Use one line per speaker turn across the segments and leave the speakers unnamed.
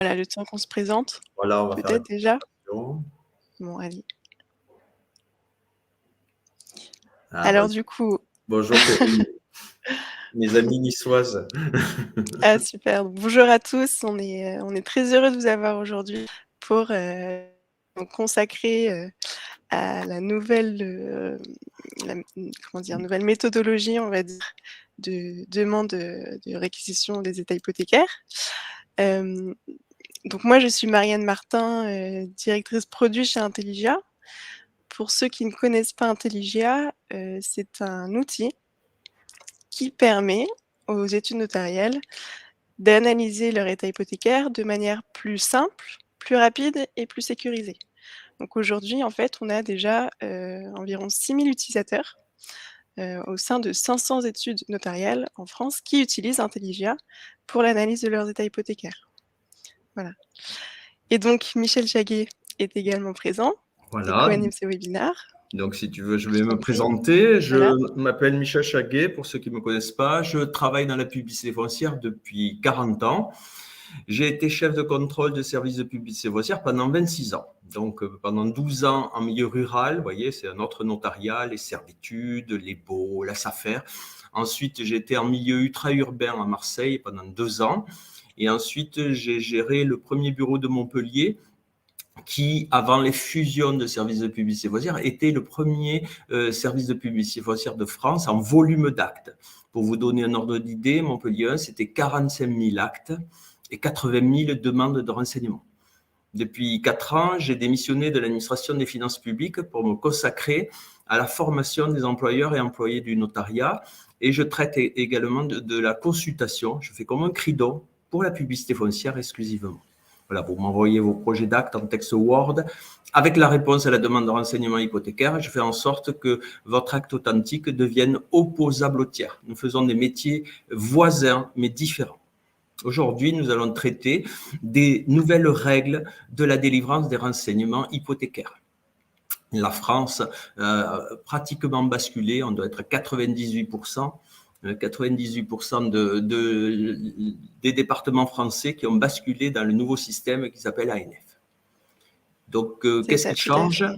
Voilà, le temps qu'on se présente,
Voilà, on va faire la
peut-être déjà?
présentation.
Bon, allez.
Ah,
Alors du coup,
bonjour Perrine, mes amies niçoises.
ah super, bonjour à tous, on est très heureux de vous avoir aujourd'hui pour, donc consacrer, à la nouvelle, comment dire? Nouvelle méthodologie, on va dire, de demande, de réquisition des états hypothécaires. Hem, donc moi je suis Marianne Martin, directrice produit chez Intelligia. Pour ceux qui ne connaissent pas Intelligia, c'est un outil qui permet aux études notariales d'analyser leur état hypothécaire de manière plus simple, plus rapide et plus sécurisée. Donc aujourd'hui, en fait, on a déjà, environ 6 000 utilisateurs, au sein de 500 études notariales en France qui utilisent Intelligia pour l'analyse de leurs états hypothécaires. Voilà, et donc Michel Chaguet est également présent et
Voilà,
co-anime ce webinaire.
donc si tu veux, je vais
Je t'en
me
prie.
présenter.
Voilà.
Je m'appelle Michel Chaguet, pour ceux qui ne me connaissent pas. Je travaille dans la publicité foncière depuis 40 ans. J'ai été chef de contrôle de service de publicité foncière pendant 26 ans. Donc pendant 12 ans en milieu rural, vous voyez, c'est un autre notariat, les servitudes, les baux, la SAFER. Ensuite, j'ai été en milieu ultra-urbain à Marseille pendant 2 ans. Et ensuite, j'ai géré le premier bureau de Montpellier, qui, avant les fusions de services de publicité foncière, était le premier service de publicité foncière de France en volume d'actes. Pour vous donner un ordre d'idée, Montpellier 1, c'était 45 000 actes et 80 000 demandes de renseignements. Depuis 4 ans, j'ai démissionné de l'administration des finances publiques pour me consacrer à la formation des employeurs et employés du notariat, et je traite également de la consultation. Je fais comme un crido pour la publicité foncière exclusivement. Voilà, vous m'envoyez vos projets d'actes en texte Word avec la réponse à la demande de renseignement hypothécaire. Je fais en sorte que votre acte authentique devienne opposable au tiers. Nous faisons des métiers voisins mais différents. Aujourd'hui, nous allons traiter des nouvelles règles de la délivrance des renseignements hypothécaires. La France a pratiquement basculé, on doit être 98%. 98% des départements français qui ont basculé dans le nouveau système qui s'appelle ANF. Donc,
C'est
qu'est-ce
ça,
qui
tout à
change?
fait.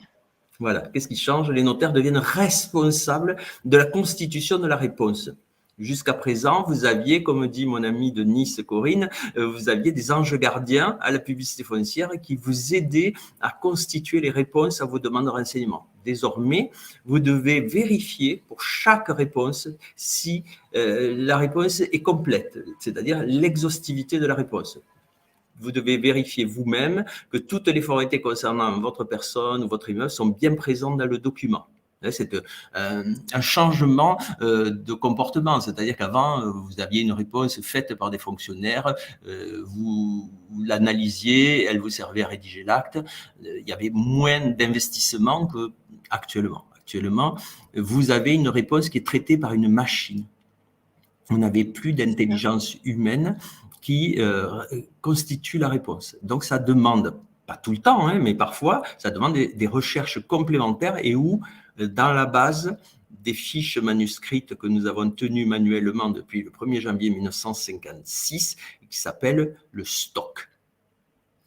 Voilà, qu'est-ce qui change? Les notaires deviennent responsables de la constitution de la réponse. Jusqu'à présent, vous aviez, comme dit mon amie de Nice, Corinne, vous aviez des anges gardiens à la publicité foncière qui vous aidaient à constituer les réponses à vos demandes de renseignement. Désormais, vous devez vérifier pour chaque réponse si la réponse est complète, c'est-à-dire l'exhaustivité de la réponse. Vous devez vérifier vous-même que toutes les formalités concernant votre personne ou votre immeuble sont bien présentes dans le document. C'est un changement de comportement, c'est-à-dire qu'avant, vous aviez une réponse faite par des fonctionnaires, vous l'analysiez, elle vous servait à rédiger l'acte, il y avait moins d'investissement qu'actuellement. Actuellement, vous avez une réponse qui est traitée par une machine. Vous n'avez plus d'intelligence humaine qui constitue la réponse. Donc, ça demande, pas tout le temps, hein, mais parfois, ça demande des recherches complémentaires et où, dans la base des fiches manuscrites que nous avons tenues manuellement depuis le 1er janvier 1956, qui s'appelle le stock.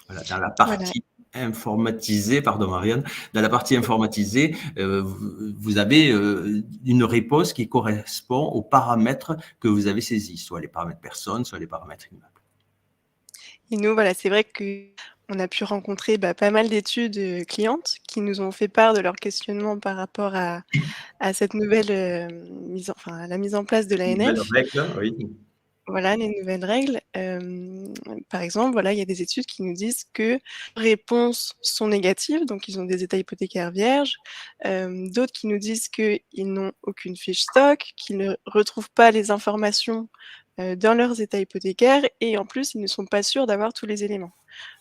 Voilà, dans la
Voilà.
partie informatisée, pardon Marianne, dans la partie informatisée, vous avez une réponse qui correspond aux paramètres que vous avez saisis, soit les paramètres personnes, soit les paramètres immeubles.
Et nous, voilà, c'est vrai qu'on a pu rencontrer, pas mal d'études, clientes qui nous ont fait part de leurs questionnements par rapport à cette nouvelle, à la mise en place de
Nouvelle
l'ANF.
règle, oui.
Voilà, les nouvelles règles. Par exemple, voilà, il y a des études qui nous disent que réponses sont négatives, donc ils ont des états hypothécaires vierges. D'autres qui nous disent qu'ils n'ont aucune fiche stock, qu'ils ne retrouvent pas les informations, dans leurs états hypothécaires et en plus, ils ne sont pas sûrs d'avoir tous les éléments.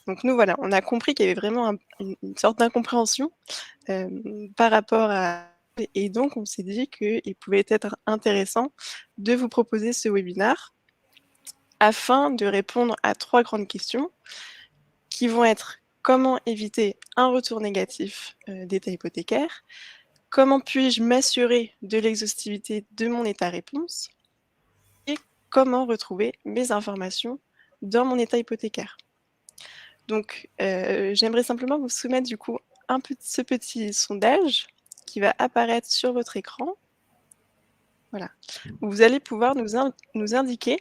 Donc nous, voilà, on a compris qu'il y avait vraiment une sorte d'incompréhension, par rapport à et donc on s'est dit qu'il pouvait être intéressant de vous proposer ce webinaire afin de répondre à 3 grandes questions qui vont être: comment éviter un retour négatif, d'état hypothécaire? Comment puis-je m'assurer de l'exhaustivité de mon état réponse? Et comment retrouver mes informations dans mon état hypothécaire? Donc, j'aimerais simplement vous soumettre du coup ce petit sondage qui va apparaître sur votre écran. Voilà. Vous allez pouvoir nous indiquer,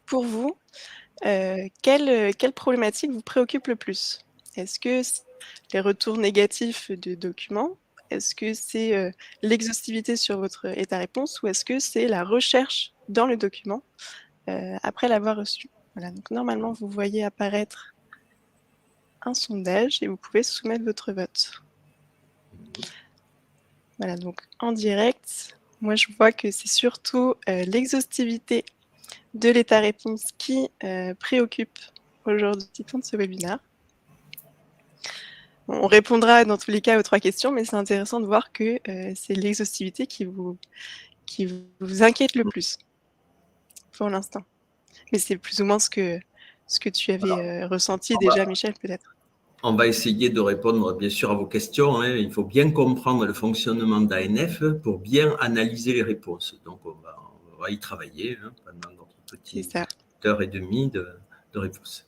pour vous, quelle problématique vous préoccupe le plus? Est-ce que c'est les retours négatifs de documents? Est-ce que c'est, l'exhaustivité sur votre état-réponse? Ou est-ce que c'est la recherche dans le document, après l'avoir reçu? Voilà, donc normalement, vous voyez apparaître un sondage et vous pouvez soumettre votre vote. Voilà, donc en direct, moi je vois que c'est surtout, l'exhaustivité de l'état-réponse qui, préoccupe aujourd'hui le participants de ce webinaire. On répondra dans tous les cas aux 3 questions, mais c'est intéressant de voir que, c'est l'exhaustivité qui vous inquiète le plus, pour l'instant. Mais c'est plus ou moins ce que tu avais, ressenti déjà, Michel, peut-être?
On va essayer de répondre bien sûr à vos questions, hein. Il faut bien comprendre le fonctionnement d'ANF pour bien analyser les réponses. Donc on va y travailler, hein, pendant notre petite heure et demie de réponse.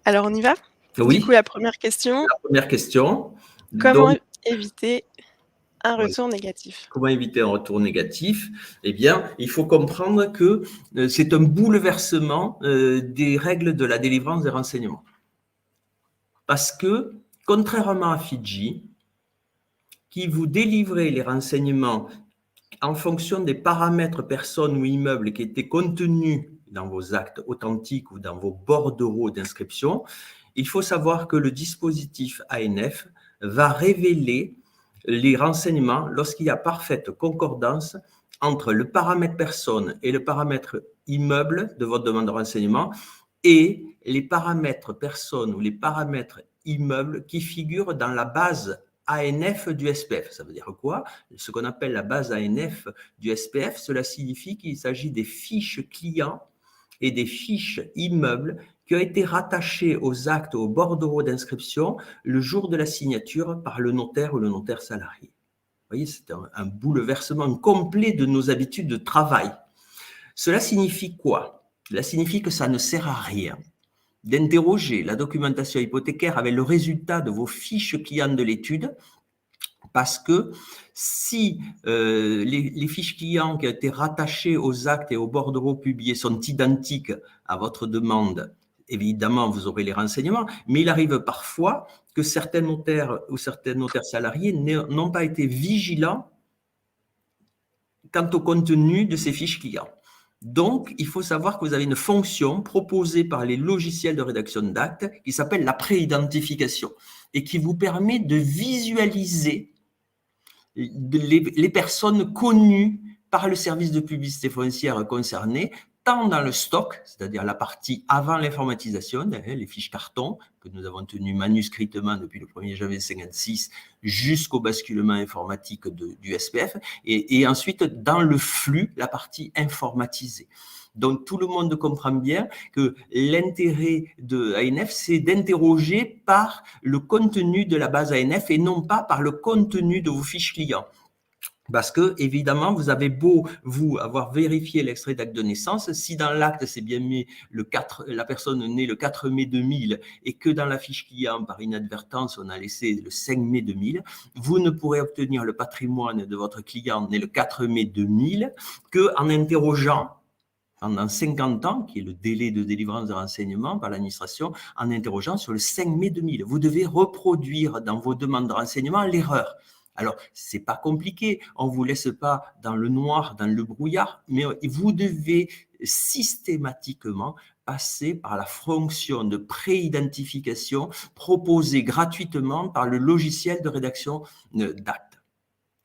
Alors on y va?
Oui.
Du coup, la première question.
La première question.
Comment éviter un retour négatif?
Comment éviter un retour négatif? Eh bien, il faut comprendre que c'est un bouleversement des règles de la délivrance des renseignements. Parce que, contrairement à Fidji, qui vous délivrait les renseignements en fonction des paramètres personnes ou immeubles qui étaient contenus dans vos actes authentiques ou dans vos bordereaux d'inscription, il faut savoir que le dispositif ANF va révéler les renseignements lorsqu'il y a parfaite concordance entre le paramètre personne et le paramètre immeuble de votre demande de renseignement et les paramètres personnes ou les paramètres immeubles qui figurent dans la base ANF du SPF. Ça veut dire quoi? Ce qu'on appelle la base ANF du SPF, cela signifie qu'il s'agit des fiches clients et des fiches immeubles qui ont été rattachées aux actes, aux bordereaux d'inscription le jour de la signature par le notaire ou le notaire salarié. Vous voyez, c'est un bouleversement complet de nos habitudes de travail. Cela signifie quoi? Cela signifie que ça ne sert à rien d'interroger la documentation hypothécaire avec le résultat de vos fiches clients de l'étude, parce que si les fiches clients qui ont été rattachées aux actes et aux bordereaux publiés sont identiques à votre demande, évidemment, vous aurez les renseignements, mais il arrive parfois que certains notaires ou certains notaires salariés n'ont pas été vigilants quant au contenu de ces fiches clients. Donc, il faut savoir que vous avez une fonction proposée par les logiciels de rédaction d'actes qui s'appelle la pré-identification et qui vous permet de visualiser les personnes connues par le service de publicité foncière concerné, tant dans le stock, c'est-à-dire la partie avant l'informatisation, les fiches carton que nous avons tenues manuscritement depuis le 1er janvier 1956 jusqu'au basculement informatique du SPF, et ensuite dans le flux, la partie informatisée. Donc, tout le monde comprend bien que l'intérêt de ANF, c'est d'interroger par le contenu de la base ANF et non pas par le contenu de vos fiches clients. Parce que, évidemment, vous avez beau, vous, avoir vérifié l'extrait d'acte de naissance, si dans l'acte, c'est bien mis la personne née le 4 mai 2000 et que dans la fiche client, par inadvertance, on a laissé le 5 mai 2000, vous ne pourrez obtenir le patrimoine de votre client né le 4 mai 2000 qu'en interrogeant pendant 50 ans, qui est le délai de délivrance de renseignements par l'administration, en interrogeant sur le 5 mai 2000. Vous devez reproduire dans vos demandes de renseignements l'erreur. Alors, c'est pas compliqué, on vous laisse pas dans le noir, dans le brouillard, mais vous devez systématiquement passer par la fonction de pré-identification proposée gratuitement par le logiciel de rédaction d'actes.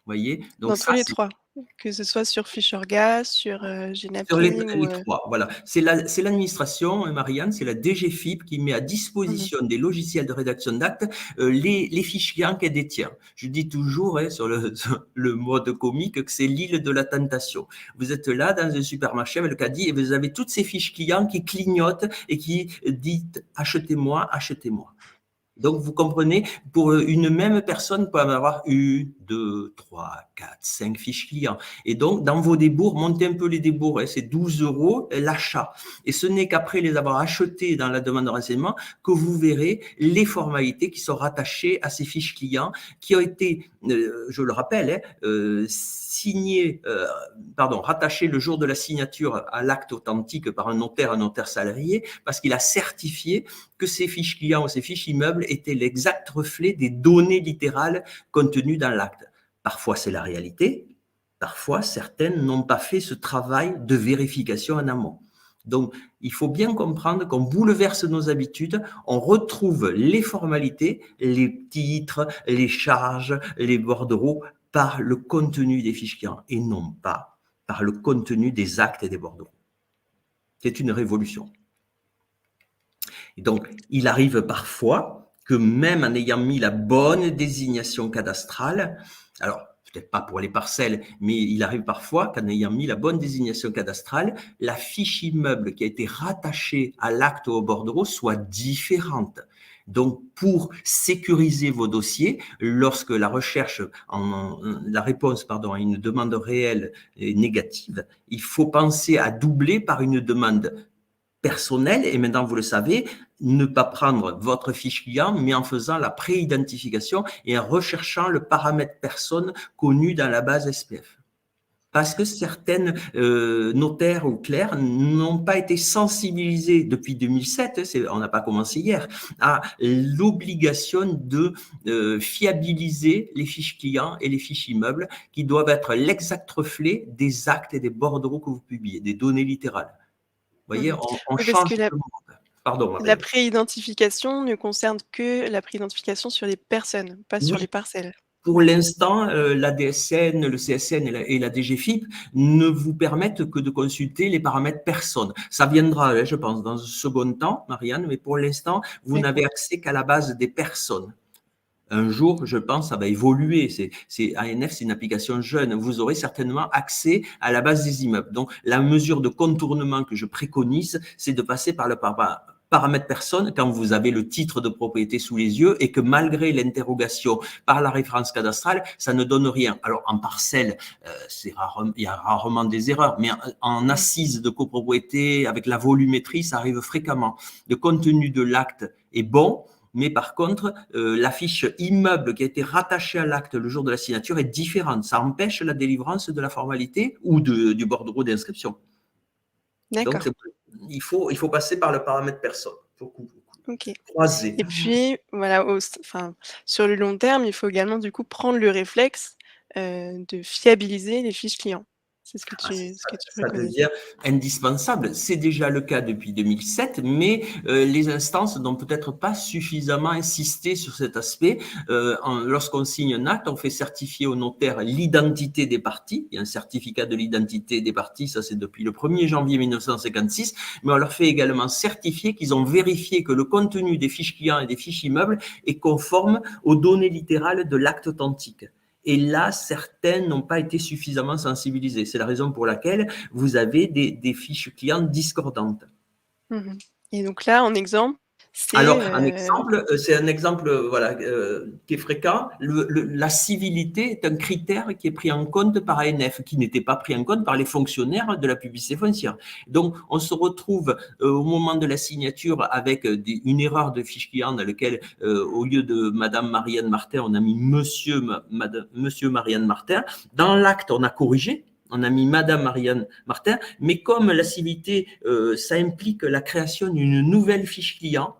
Vous voyez? Donc,
dans tous les 3, que ce soit sur Fichorga, sur Genapi.
Sur les 3, voilà. C'est l'administration, Marianne, c'est la DGFiP qui met à disposition des logiciels de rédaction d'actes les fiches clients qu'elle détient. Je dis toujours sur le mode comique que c'est l'île de la tentation. Vous êtes là dans un supermarché avec le caddie et vous avez toutes ces fiches clients qui clignotent et qui disent « achetez-moi, achetez-moi ». Donc, vous comprenez, pour une même personne, vous pouvez en avoir 1, 2, 2, 3, 4, 5 fiches clients. Et donc, dans vos débours, montez un peu les débours, hein, c'est 12 € l'achat. Et ce n'est qu'après les avoir achetés dans la demande de renseignement que vous verrez les formalités qui sont rattachées à ces fiches clients qui ont été, je le rappelle, rattaché le jour de la signature à l'acte authentique par un notaire salarié, parce qu'il a certifié que ces fiches clients ou ces fiches immeubles étaient l'exact reflet des données littérales contenues dans l'acte. Parfois, c'est la réalité. Parfois, certaines n'ont pas fait ce travail de vérification en amont. Donc, il faut bien comprendre qu'on bouleverse nos habitudes, on retrouve les formalités, les titres, les charges, les bordereaux par le contenu des fiches clients et non pas par le contenu des actes et des bordereaux. C'est une révolution. Et donc, il arrive parfois que même en ayant mis la bonne désignation cadastrale, alors peut-être pas pour les parcelles, mais il arrive parfois qu'en ayant mis la bonne désignation cadastrale, la fiche immeuble qui a été rattachée à l'acte ou au bordereau soit différente. Donc, pour sécuriser vos dossiers, lorsque la réponse à une demande réelle est négative, il faut penser à doubler par une demande personnelle. Et maintenant, vous le savez, ne pas prendre votre fiche client, mais en faisant la pré-identification et en recherchant le paramètre personne connu dans la base SPF. Parce que certaines notaires ou clercs n'ont pas été sensibilisés depuis 2007, on n'a pas commencé hier, à l'obligation de fiabiliser les fiches clients et les fiches immeubles qui doivent être l'exact reflet des actes et des bordereaux que vous publiez, des données littérales. Vous voyez, on
Oui, parce
change
que
le monde. Pardon,
la
Marianne.
pré-identification ne concerne que la pré-identification sur les personnes, pas sur les
Oui,
parcelles.
pour l'instant, la DSN, le CSN et la DGFiP ne vous permettent que de consulter les paramètres personnes. Ça viendra, je pense, dans un second temps, Marianne, mais pour l'instant, vous n'avez accès qu'à la base des personnes. Un jour, je pense, ça va évoluer. ANF, c'est une application jeune. Vous aurez certainement accès à la base des immeubles. Donc, la mesure de contournement que je préconise, c'est de passer par le paramètre personne quand vous avez le titre de propriété sous les yeux et que malgré l'interrogation par la référence cadastrale, ça ne donne rien. Alors, en parcelle, il y a rarement des erreurs, mais en assise de copropriété, avec la volumétrie, ça arrive fréquemment. Le contenu de l'acte est bon, mais par contre, la fiche immeuble qui a été rattachée à l'acte le jour de la signature est différente. Ça empêche la délivrance de la formalité ou du bordereau d'inscription. Donc, il faut passer par le paramètre personne. Il faut croiser.
Et puis, voilà, sur le long terme, il faut également du coup prendre le réflexe de fiabiliser les fiches clients. C'est ce que tu
Ça
préconises.
devient indispensable. C'est déjà le cas depuis 2007, mais les instances n'ont peut-être pas suffisamment insisté sur cet aspect. Lorsqu'on signe un acte, on fait certifier au notaire l'identité des parties. Il y a un certificat de l'identité des parties, ça c'est depuis le 1er janvier 1956, mais on leur fait également certifier qu'ils ont vérifié que le contenu des fiches clients et des fiches immeubles est conforme aux données littérales de l'acte authentique. Et là, certaines n'ont pas été suffisamment sensibilisées. C'est la raison pour laquelle vous avez des fiches clients discordantes.
Et donc là, en exemple,
alors, c'est un exemple voilà, qui est fréquent. La civilité est un critère qui est pris en compte par ANF, qui n'était pas pris en compte par les fonctionnaires de la publicité foncière. Donc, on se retrouve au moment de la signature avec une erreur de fiche client dans laquelle, au lieu de Madame Marianne Martin, on a mis Monsieur Marianne Martin. Dans l'acte, on a corrigé. On a mis Madame Marianne Martin, mais comme la civilité, ça implique la création d'une nouvelle fiche client,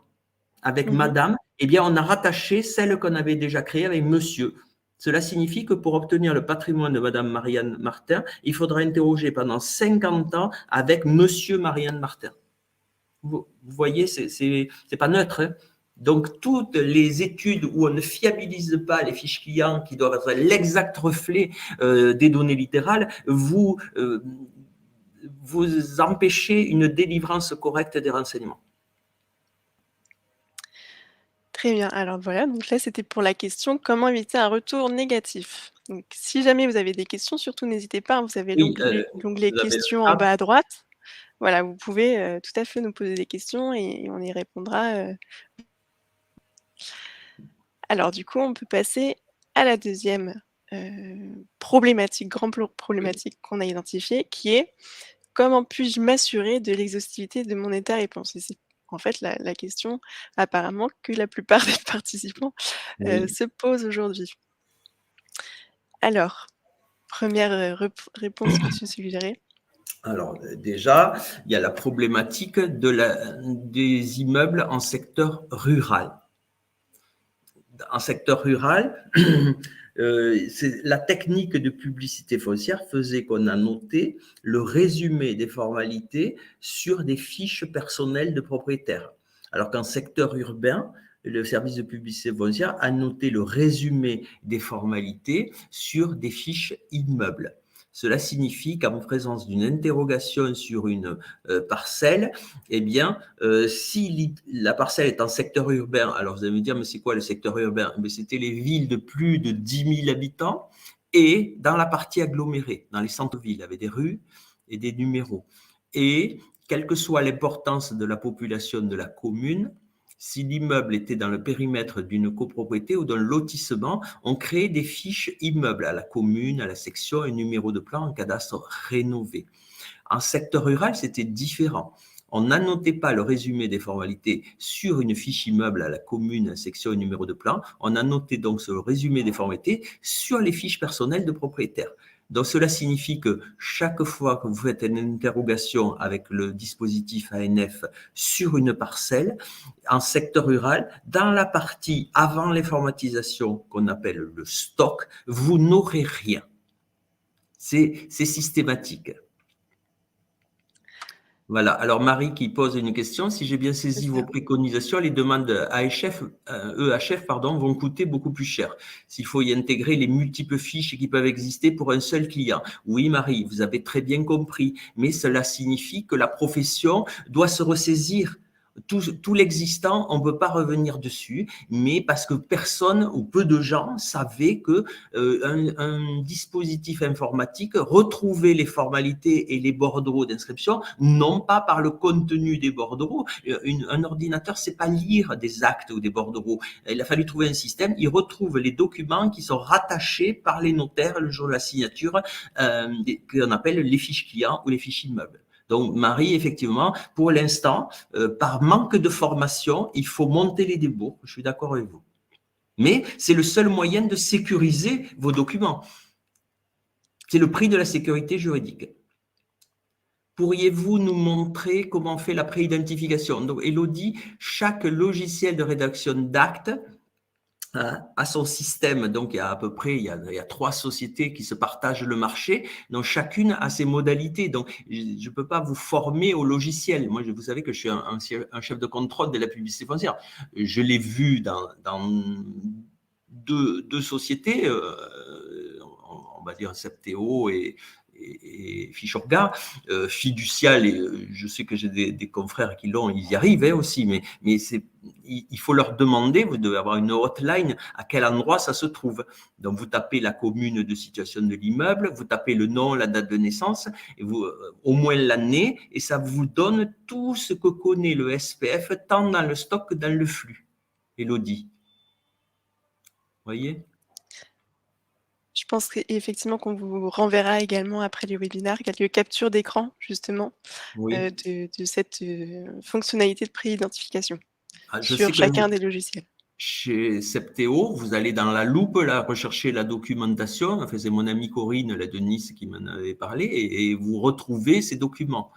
avec Madame, eh bien, on a rattaché celle qu'on avait déjà créée avec Monsieur. Cela signifie que pour obtenir le patrimoine de Madame Marianne Martin, il faudra interroger pendant 50 ans avec Monsieur Marianne Martin. Vous voyez, c'est pas neutre. Hein. Donc, toutes les études où on ne fiabilise pas les fiches clients, qui doivent être l'exact reflet des données littérales, vous empêchez une délivrance correcte des renseignements.
Très bien. Alors voilà, donc là, c'était pour la question comment éviter un retour négatif. Donc, si jamais vous avez des questions, surtout n'hésitez pas, vous avez
Oui,
l'onglet
vous avez
questions en bas à droite. Voilà, vous pouvez tout à fait nous poser des questions et on y répondra. Alors du coup, on peut passer à la deuxième problématique, problématique qu'on a identifiée, qui est: comment puis-je m'assurer de l'exhaustivité de mon état-réponse? Et c'est en fait la question apparemment que la plupart des participants,
Oui.
se posent aujourd'hui. Alors, première réponse que tu suggérais?
Alors, déjà, il y a la problématique des immeubles en secteur rural. En secteur rural, la technique de publicité foncière faisait qu'on a noté le résumé des formalités sur des fiches personnelles de propriétaires. Alors qu'en secteur urbain, le service de publicité foncière a noté le résumé des formalités sur des fiches immeubles. Cela signifie qu'en présence d'une interrogation sur une parcelle, eh bien, si la parcelle est en secteur urbain, alors vous allez me dire, mais c'est quoi le secteur urbain? C'était les villes de plus de 10 000 habitants et dans la partie agglomérée, dans les centres-villes, avec des rues et des numéros. Et quelle que soit l'importance de la population de la commune, si l'immeuble était dans le périmètre d'une copropriété ou d'un lotissement, on créait des fiches immeubles à la commune, à la section, un numéro de plan, un cadastre rénové. En secteur rural, c'était différent. On n'annotait pas le résumé des formalités sur une fiche immeuble à la commune, section et numéro de plan. On annotait donc ce résumé des formalités sur les fiches personnelles de propriétaires. Donc, cela signifie que chaque fois que vous faites une interrogation avec le dispositif ANF sur une parcelle, en secteur rural, dans la partie avant l'informatisation qu'on appelle le stock, vous n'aurez rien. C'est systématique. Voilà. Alors, Marie qui pose une question. Si j'ai bien saisi vos préconisations, les demandes EHF vont coûter beaucoup plus cher s'il faut y intégrer les multiples fiches qui peuvent exister pour un seul client. Oui, Marie, vous avez très bien compris, mais cela signifie que la profession doit se ressaisir. Tout l'existant, on ne peut pas revenir dessus, mais parce que personne ou peu de gens savaient que un dispositif informatique retrouvait les formalités et les bordereaux d'inscription, non pas par le contenu des bordereaux. Un ordinateur ne sait pas lire des actes ou des bordereaux. Il a fallu trouver un système. Il retrouve les documents qui sont rattachés par les notaires le jour de la signature, qu'on appelle les fiches clients ou les fiches immeubles. Donc, Marie, effectivement, pour l'instant, par manque de formation, il faut monter les débours. Je suis d'accord avec vous. Mais c'est le seul moyen de sécuriser vos documents. C'est le prix de la sécurité juridique. Pourriez-vous nous montrer comment on fait la préidentification? Donc, Élodie, chaque logiciel de rédaction d'actes à son système. Donc, il y a à peu près, il y a 3 sociétés qui se partagent le marché. Donc, chacune a ses modalités. Donc, je ne peux pas vous former au logiciel. Moi, vous savez que je suis un chef de contrôle de la publicité foncière. Je l'ai vu dans deux sociétés, on va dire Septéo et Fichorga, Fiducial, et je sais que j'ai des confrères qui l'ont, ils y arrivent aussi, mais il faut leur demander, vous devez avoir une hotline, à quel endroit ça se trouve. Donc, vous tapez la commune de situation de l'immeuble, vous tapez le nom, la date de naissance, et au moins l'année, et ça vous donne tout ce que connaît le SPF, tant dans le stock que dans le flux. Élodie. Vous voyez ?
Je pense qu'effectivement qu'on vous renverra également après les webinaires quelques captures d'écran justement,
Oui.
de cette, fonctionnalité de préidentification
Je sais
sur
que
chacun des logiciels.
chez Septéo, vous allez dans la loupe là, rechercher la documentation. Enfin, c'est mon amie Corinne, la de Nice, qui m'en avait parlé, et vous retrouvez ces documents.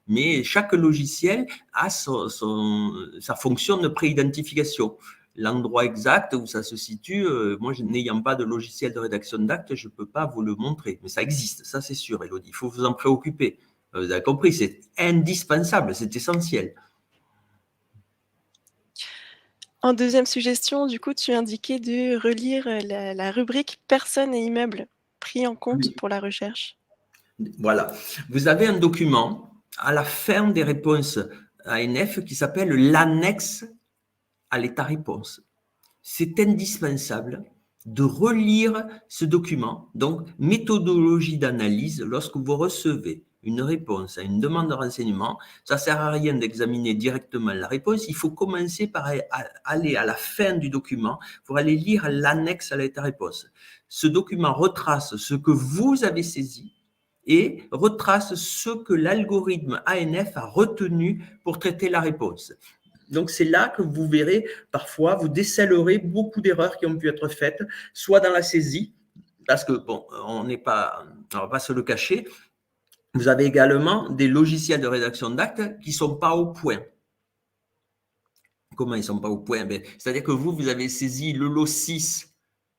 Mais chaque logiciel a sa fonction de préidentification. L'endroit exact où ça se situe, moi, n'ayant pas de logiciel de rédaction d'actes, je ne peux pas vous le montrer. Mais ça existe, ça c'est sûr, Élodie. Il faut vous en préoccuper. Vous avez compris, c'est indispensable, c'est essentiel.
En deuxième suggestion, du coup, tu indiquais de relire, la rubrique personnes et immeubles pris en compte pour la recherche.
Voilà. Vous avez un document à la fin des réponses ANF qui s'appelle l'annexe à l'état-réponse. C'est indispensable de relire ce document. Donc, méthodologie d'analyse, lorsque vous recevez une réponse à une demande de renseignement, ça ne sert à rien d'examiner directement la réponse. Il faut commencer par aller à la fin du document pour aller lire l'annexe à la réponse. Ce document retrace ce que vous avez saisi et retrace ce que l'algorithme ANF a retenu pour traiter la réponse. Donc, c'est là que vous verrez, parfois, vous décèlerez beaucoup d'erreurs qui ont pu être faites, soit dans la saisie, parce que, bon, on ne va pas se le cacher, vous avez également des logiciels de rédaction d'actes qui ne sont pas au point. Comment ils ne sont pas au point? C'est-à-dire que vous avez saisi le lot 6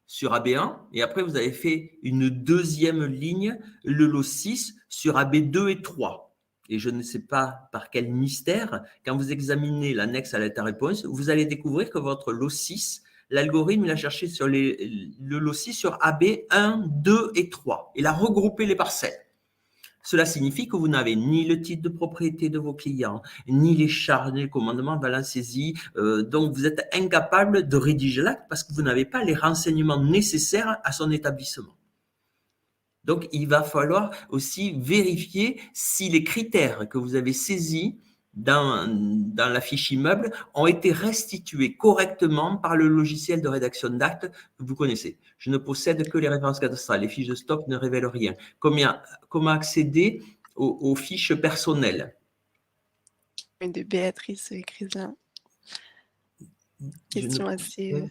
sur AB1 et après, vous avez fait une deuxième ligne, le lot 6 sur AB2 et 3. Et je ne sais pas par quel mystère, quand vous examinez l'annexe à la réponse, vous allez découvrir que votre lot 6, l'algorithme l'a cherché sur le lot 6 sur AB1, 2 et 3. Il a regroupé les parcelles. Cela signifie que vous n'avez ni le titre de propriété de vos clients, ni les charges, ni le commandement de la saisie. Donc, vous êtes incapable de rédiger l'acte parce que vous n'avez pas les renseignements nécessaires à son établissement. Donc, il va falloir aussi vérifier si les critères que vous avez saisis dans la fiche immeuble ont été restitués correctement par le logiciel de rédaction d'actes que vous connaissez. Je ne possède que les références cadastrales. Les fiches de stock ne révèlent rien. Comment accéder aux fiches personnelles?
De Béatrice Crislin. Question assez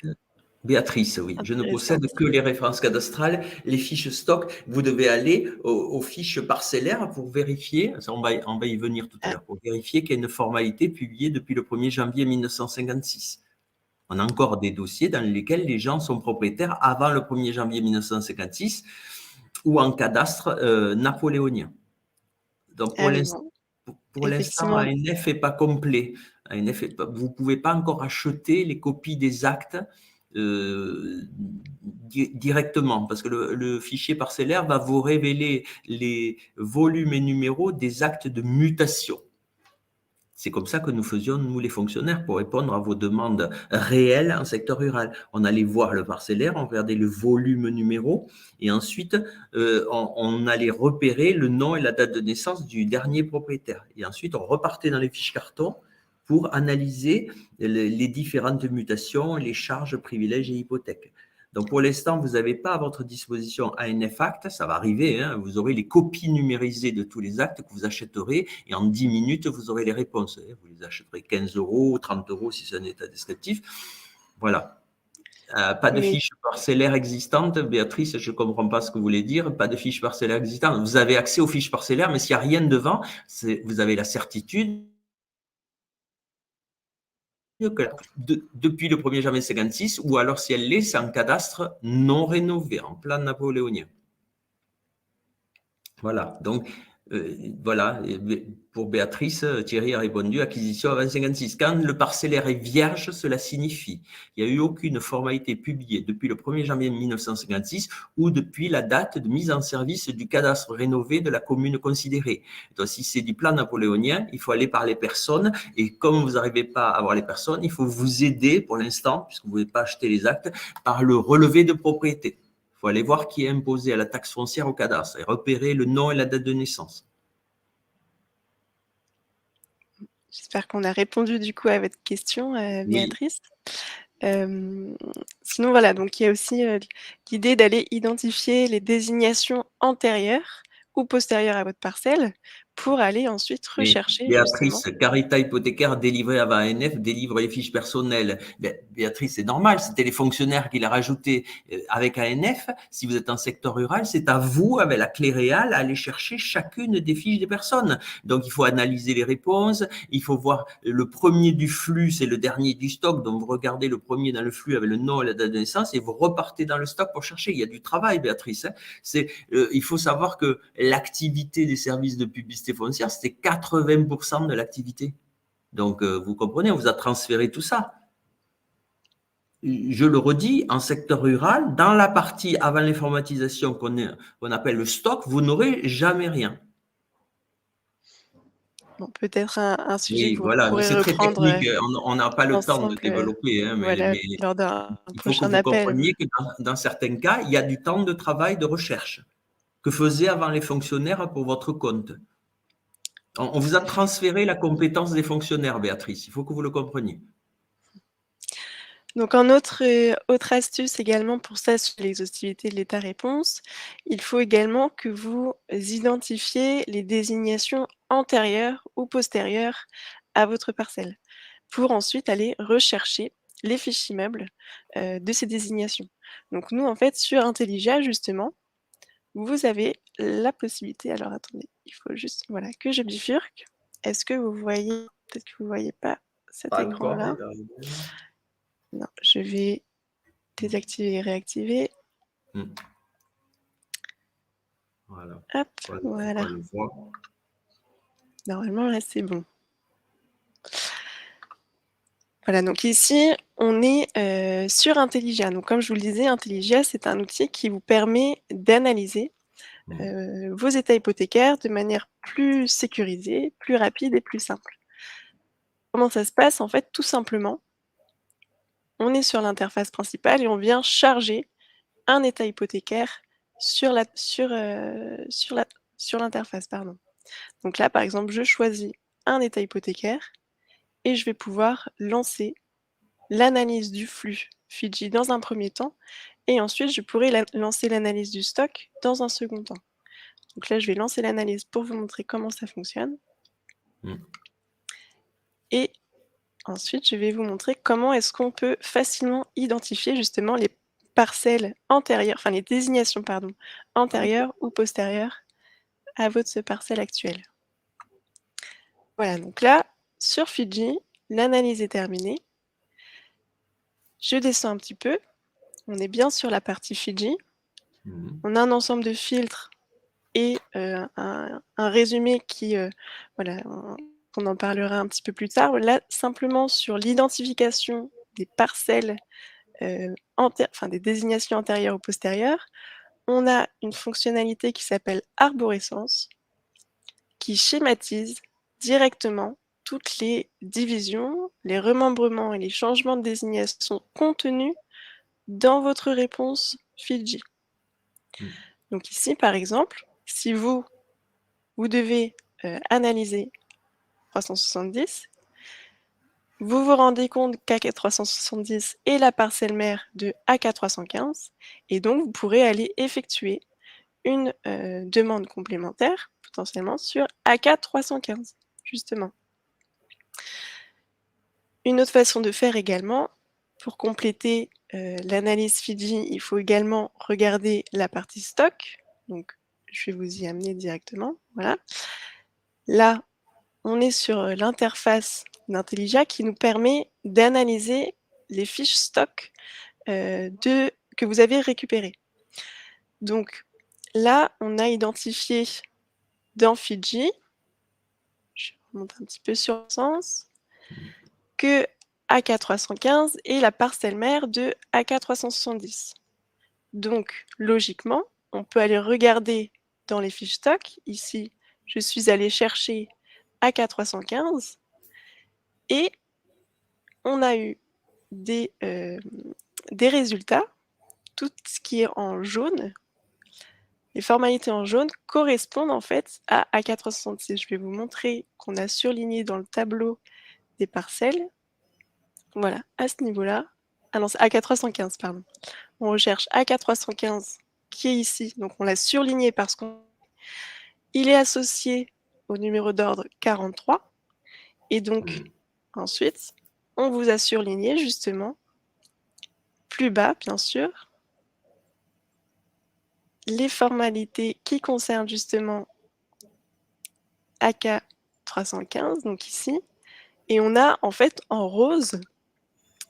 Béatrice, oui. Je ne possède que les références cadastrales, les fiches stock. Vous devez aller aux fiches parcellaires pour vérifier, on va y venir tout à l'heure, pour vérifier qu'il y a une formalité publiée depuis le 1er janvier 1956. On a encore des dossiers dans lesquels les gens sont propriétaires avant le 1er janvier 1956 ou en cadastre napoléonien. Donc, pour l'instant, ANF n'est pas complet. Vous ne pouvez pas encore acheter les copies des actes directement parce que le fichier parcellaire va vous révéler les volumes et numéros des actes de mutation. C'est comme ça que nous faisions, nous les fonctionnaires, pour répondre à vos demandes réelles en secteur rural. On allait voir le parcellaire, on regardait le volume numéro et ensuite on allait repérer le nom et la date de naissance du dernier propriétaire. Et ensuite, on repartait dans les fiches carton pour analyser les différentes mutations, les charges, privilèges et hypothèques. Donc, pour l'instant, vous n'avez pas à votre disposition ANF Acte, ça va arriver, hein, vous aurez les copies numérisées de tous les actes que vous achèterez et en 10 minutes, vous aurez les réponses. Vous les achèterez 15 €, 30 € si c'est un état descriptif. Voilà. Pas de fiche parcellaire existante. Béatrice, je ne comprends pas ce que vous voulez dire. Pas de fiche parcellaire existante. Vous avez accès aux fiches parcellaires, mais s'il n'y a rien devant, vous avez la certitude que depuis le 1er janvier 56, ou alors si elle l'est, c'est un cadastre non rénové, en plan napoléonien. Voilà, donc voilà, pour Béatrice, Thierry a répondu acquisition avant 56. Quand le parcellaire est vierge, cela signifie qu'il n'y a eu aucune formalité publiée depuis le 1er janvier 1956 ou depuis la date de mise en service du cadastre rénové de la commune considérée. Donc, si c'est du plan napoléonien, il faut aller par les personnes et comme vous n'arrivez pas à avoir les personnes, il faut vous aider pour l'instant, puisque vous ne pouvez pas acheter les actes, par le relevé de propriété. Il faut aller voir qui est imposé à la taxe foncière au cadastre et repérer le nom et la date de naissance.
J'espère qu'on a répondu du coup à votre question, Béatrice. Oui. Sinon, voilà, donc il y a aussi l'idée d'aller identifier les désignations antérieures ou postérieures à votre parcelle pour aller ensuite rechercher.
Béatrice, Carita hypothécaire délivrée avant ANF, délivre les fiches personnelles. Béatrice, c'est normal, c'était les fonctionnaires qui l'ont rajouté avec ANF. Si vous êtes en secteur rural, c'est à vous, avec la clé réale, à aller chercher chacune des fiches des personnes. Donc, il faut analyser les réponses, il faut voir le premier du flux, c'est le dernier du stock. Donc, vous regardez le premier dans le flux avec le nom et la date de naissance et vous repartez dans le stock pour chercher. Il y a du travail, Béatrice. Il faut savoir que l'activité des services de publicité foncière, c'était 80% de l'activité. Donc, vous comprenez, on vous a transféré tout ça. Je le redis, en secteur rural, dans la partie avant l'informatisation qu'on appelle le stock, vous n'aurez jamais rien.
Bon, peut-être un sujet que vous
pourrez c'est très technique, on n'a pas le temps de développer, hein,
voilà, mais lors d'un prochain appel.
Il faut que vous compreniez que dans certains cas, il y a du temps de travail de recherche que faisaient avant les fonctionnaires pour votre compte. On vous a transféré la compétence des fonctionnaires, Béatrice. Il faut que vous le compreniez.
Donc autre astuce également pour ça sur l'exhaustivité de l'état réponse, il faut également que vous identifiez les désignations antérieures ou postérieures à votre parcelle, pour ensuite aller rechercher les fiches immeubles, de ces désignations. Donc nous, en fait, sur Intelligia justement, vous avez la possibilité alors attendez, il faut juste, voilà, que je bifurque. Est-ce que vous voyez? Peut-être que vous voyez pas cet
Pas encore,
écran-là.
Isabelle.
Non, je vais désactiver et réactiver.
Voilà.
Hop,
Pour
voilà.
qu'on le voit.
Normalement, là, c'est bon. Voilà, donc ici, on est sur Intelligia. Donc, comme je vous le disais, Intelligia, c'est un outil qui vous permet d'analyser vos états hypothécaires de manière plus sécurisée, plus rapide et plus simple. Comment ça se passe? En fait, tout simplement, on est sur l'interface principale et on vient charger un état hypothécaire sur l'interface, pardon. Donc là, par exemple, je choisis un état hypothécaire et je vais pouvoir lancer l'analyse du flux Fidji dans un premier temps et ensuite je pourrai lancer l'analyse du stock dans un second temps. Donc là, je vais lancer l'analyse pour vous montrer comment ça fonctionne. Et ensuite, je vais vous montrer comment est-ce qu'on peut facilement identifier justement les parcelles antérieures, enfin les désignations, pardon, antérieures ou postérieures à votre parcelle actuelle. Voilà, donc là, sur Fidji, l'analyse est terminée. Je descends un petit peu. On est bien sur la partie Fidji. On a un ensemble de filtres et un résumé qui, voilà, on en parlera un petit peu plus tard. Là, simplement sur l'identification des parcelles, enfin des désignations antérieures ou postérieures, on a une fonctionnalité qui s'appelle arborescence, qui schématise directement toutes les divisions, les remembrements et les changements de désignation contenus dans votre réponse Fidji. Donc ici, par exemple, si vous devez analyser 370, vous vous rendez compte qu'AK370 est la parcelle mère de AK315, et donc vous pourrez aller effectuer une demande complémentaire, potentiellement sur AK315, justement. Une autre façon de faire également, pour compléter l'analyse Fidji, il faut également regarder la partie stock. Donc, je vais vous y amener directement. Voilà. Là, on est sur l'interface d'Intelligia qui nous permet d'analyser les fiches stock que vous avez récupérées. Donc, là, on a identifié dans Fidji, je remonte un petit peu sur le sens, que AK315 est la parcelle mère de AK370. Donc, logiquement, on peut aller regarder dans les fiches stock. Ici, je suis allée chercher AK315 et on a eu des résultats. Tout ce qui est en jaune, les formalités en jaune correspondent en fait à AK366. Je vais vous montrer qu'on a surligné dans le tableau des parcelles. Voilà, à ce niveau-là. Ah non, c'est AK315, pardon. On recherche AK315 qui est ici. Donc on l'a surligné parce qu'il est associé au numéro d'ordre 43. Et donc ensuite, on vous a surligné justement, plus bas bien sûr, les formalités qui concernent justement AK315, donc ici. Et on a en fait en rose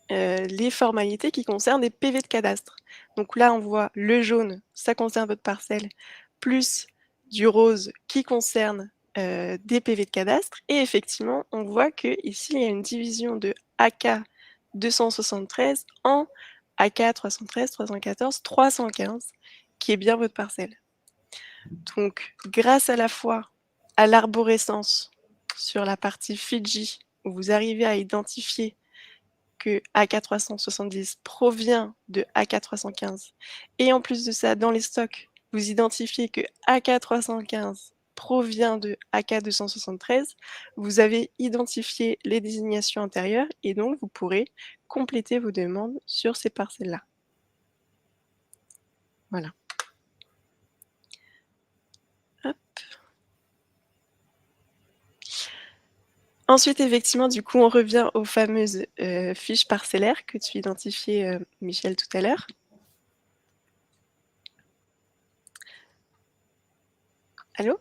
les formalités qui concernent des PV de cadastre. Donc là, on voit le jaune, ça concerne votre parcelle, plus du rose qui concerne des PV de cadastre. Et effectivement, on voit qu'ici, il y a une division de AK 273 en AK 313, 314, 315, qui est bien votre parcelle. Donc, grâce à la fois à l'arborescence sur la partie Fidji, où vous arrivez à identifier que AK370 provient de AK315, et en plus de ça, dans les stocks, vous identifiez que AK315 provient de AK 273, vous avez identifié les désignations antérieures et donc vous pourrez compléter vos demandes sur ces parcelles-là. Voilà. Hop. Ensuite, effectivement, du coup, on revient aux fameuses fiches parcellaires que tu identifiais, Michel, tout à l'heure. Allô?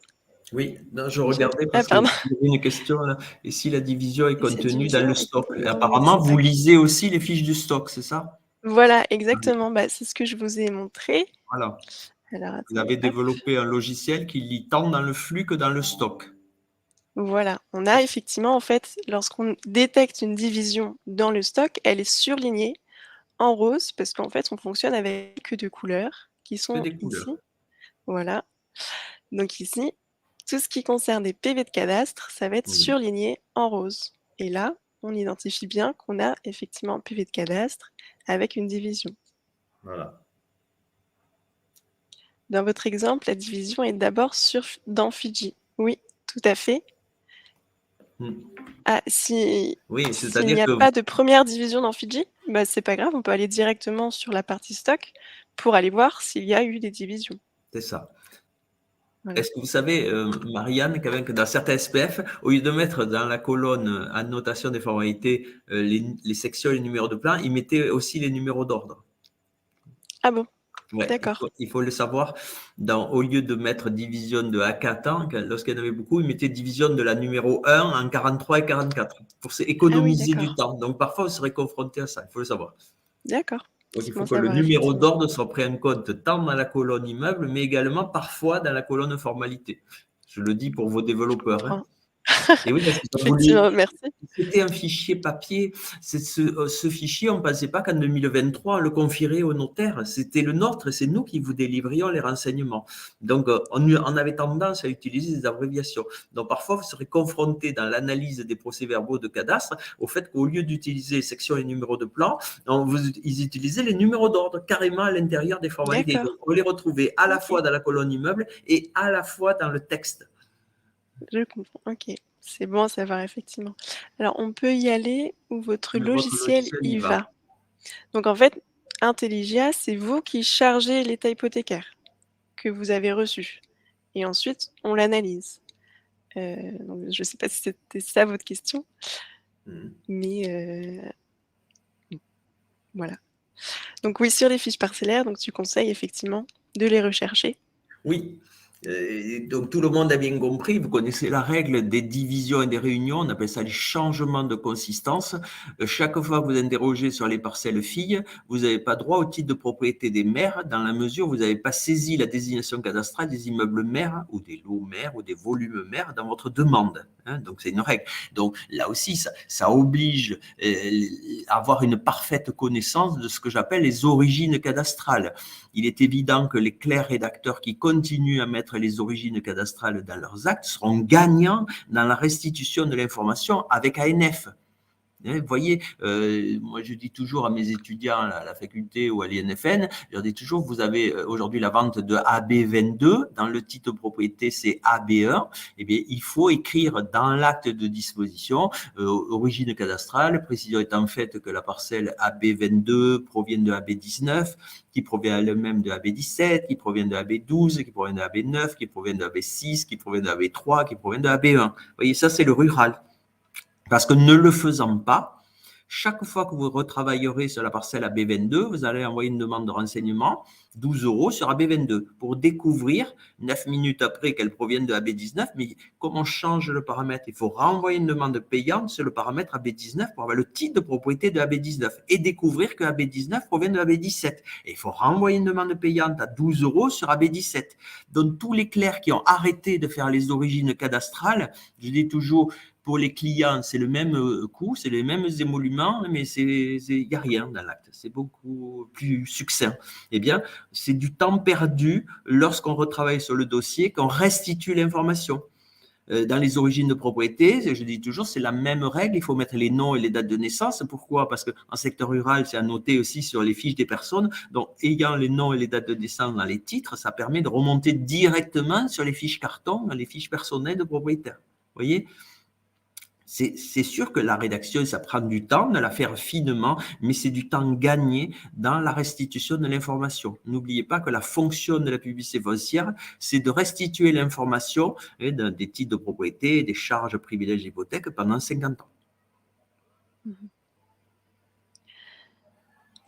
Oui, non, je
Michel?
regardais
Ah
parce qu'il
pardon.
y avait une question là. Et si la division est
Et cette
contenue dans
division
le
est
stock? Et
contenue dans le
apparemment, vous
stock.
lisez aussi les fiches du stock, c'est ça?
Voilà, exactement. Bah, c'est ce que je vous ai montré.
Voilà.
Alors
Vous
attendez,
avez
hop.
développé un logiciel qui lit tant dans le flux que dans le stock.
Voilà, on a effectivement, en fait, lorsqu'on détecte une division dans le stock, elle est surlignée en rose parce qu'en fait, on fonctionne avec que 2 couleurs qui
Que
sont
des couleurs.
ici. Voilà. Donc ici, tout ce qui concerne les PV de cadastre, ça va être
Oui.
surligné en rose. Et là, on identifie bien qu'on a effectivement un PV de cadastre avec une division.
Voilà.
Dans votre exemple, la division est d'abord dans Fidji. Oui, tout à fait.
Hmm.
Ah, s'il
Oui,
n'y
c'est-à-dire
a
que
pas de première division dans Fidji, bah, c'est pas grave, on peut aller directement sur la partie stock pour aller voir s'il y a eu des divisions.
c'est ça.
Voilà.
Est-ce que vous savez, Marianne, quand même, que dans certains SPF, au lieu de mettre dans la colonne annotation des formalités les sections et les numéros de plan, ils mettaient aussi les numéros d'ordre.
Ah bon?
Ouais,
D'accord.
il faut le savoir. Au lieu de mettre division de A4 lorsqu'il y en avait beaucoup, ils mettaient division de la numéro 1 en 43 et 44 pour
Ah oui,
économiser du
d'accord.
temps. Donc parfois, vous serez confronté à ça, il faut le savoir.
D'accord.
Donc il
C'est
faut
bon à
que le
savoir,
numéro
effectivement.
d'ordre soit pris en compte tant dans la colonne immeuble, mais également parfois dans la colonne formalité. Je le dis pour vos
Je
développeurs, hein.
comprends.
Et oui, parce qu'ils ont voulu.
Effectivement, merci.
C'était un fichier papier. Ce fichier, on ne pensait pas qu'en 2023, on le confierait au notaire. C'était le nôtre et c'est nous qui vous délivrions les renseignements. Donc, on avait tendance à utiliser des abréviations. Donc, parfois, vous serez confronté dans l'analyse des procès-verbaux de cadastre au fait qu'au lieu d'utiliser section et numéros de plan, ils utilisaient les numéros d'ordre carrément à l'intérieur des formalités. Donc,
D'accord.
on les retrouvait à la fois
OK.
dans la colonne immeuble et à la fois dans le texte.
Je comprends. OK. C'est bon à savoir, effectivement. Alors, on peut y aller où votre
Votre
logiciel
logiciel y
y
va.
va. Donc, en fait, Intelligia, c'est vous qui chargez l'état hypothécaire que vous avez reçu et ensuite on l'analyse. Donc je ne sais pas si c'était ça votre question, mais voilà. Donc oui, sur les fiches parcellaires, donc tu conseilles effectivement de les rechercher.
Oui. Donc tout le monde a bien compris, vous connaissez la règle des divisions et des réunions, on appelle ça les changements de consistance. Chaque fois que vous interrogez sur les parcelles filles, vous n'avez pas droit au titre de propriété des mères dans la mesure où vous n'avez pas saisi la désignation cadastrale des immeubles mères ou des lots mères ou des volumes mères dans votre demande. Hein, donc c'est une règle. Donc là aussi, ça oblige à avoir une parfaite connaissance de ce que j'appelle les origines cadastrales. Il est évident que les clercs rédacteurs qui continuent à mettre les origines cadastrales dans leurs actes seront gagnants dans la restitution de l'information avec ANF. Vous voyez, moi je dis toujours à mes étudiants à la faculté ou à l'INFN, je leur dis toujours, vous avez aujourd'hui la vente de AB22, dans le titre de propriété c'est AB1, eh bien il faut écrire dans l'acte de disposition origine cadastrale, précision étant faite que la parcelle AB22 provient de AB19, qui provient elle-même de AB17, qui provient de AB12, qui provient de AB9, qui provient de AB6, qui provient de AB3, qui provient de AB1. Vous voyez, ça c'est le rural. Parce que ne le faisant pas, chaque fois que vous retravaillerez sur la parcelle AB22, vous allez envoyer une demande de renseignement, 12 € sur AB22, pour découvrir 9 minutes après qu'elle provienne de AB19, mais comme on change le paramètre, il faut renvoyer une demande payante sur le paramètre AB19 pour avoir le titre de propriété de AB19 et découvrir que AB19 provient de AB17. Et il faut renvoyer une demande payante à 12 € sur AB17. Donc tous les clercs qui ont arrêté de faire les origines cadastrales, je dis toujours, pour les clients, c'est le même coût, c'est les mêmes émoluments, mais il n'y a rien dans l'acte. C'est beaucoup plus succinct. Eh bien, c'est du temps perdu lorsqu'on retravaille sur le dossier, qu'on restitue l'information. Dans les origines de propriété, je dis toujours, c'est la même règle, il faut mettre les noms et les dates de naissance. Pourquoi? Parce qu'en secteur rural, c'est à noter aussi sur les fiches des personnes. Donc, ayant les noms et les dates de naissance dans les titres, ça permet de remonter directement sur les fiches carton, dans les fiches personnelles de propriétaires. Vous voyez? C'est sûr que la rédaction, ça prend du temps de la faire finement, mais c'est du temps gagné dans la restitution de l'information. N'oubliez pas que la fonction de la publicité foncière, c'est de restituer l'information des titres de propriété, des charges, privilèges, hypothèques pendant 50 ans.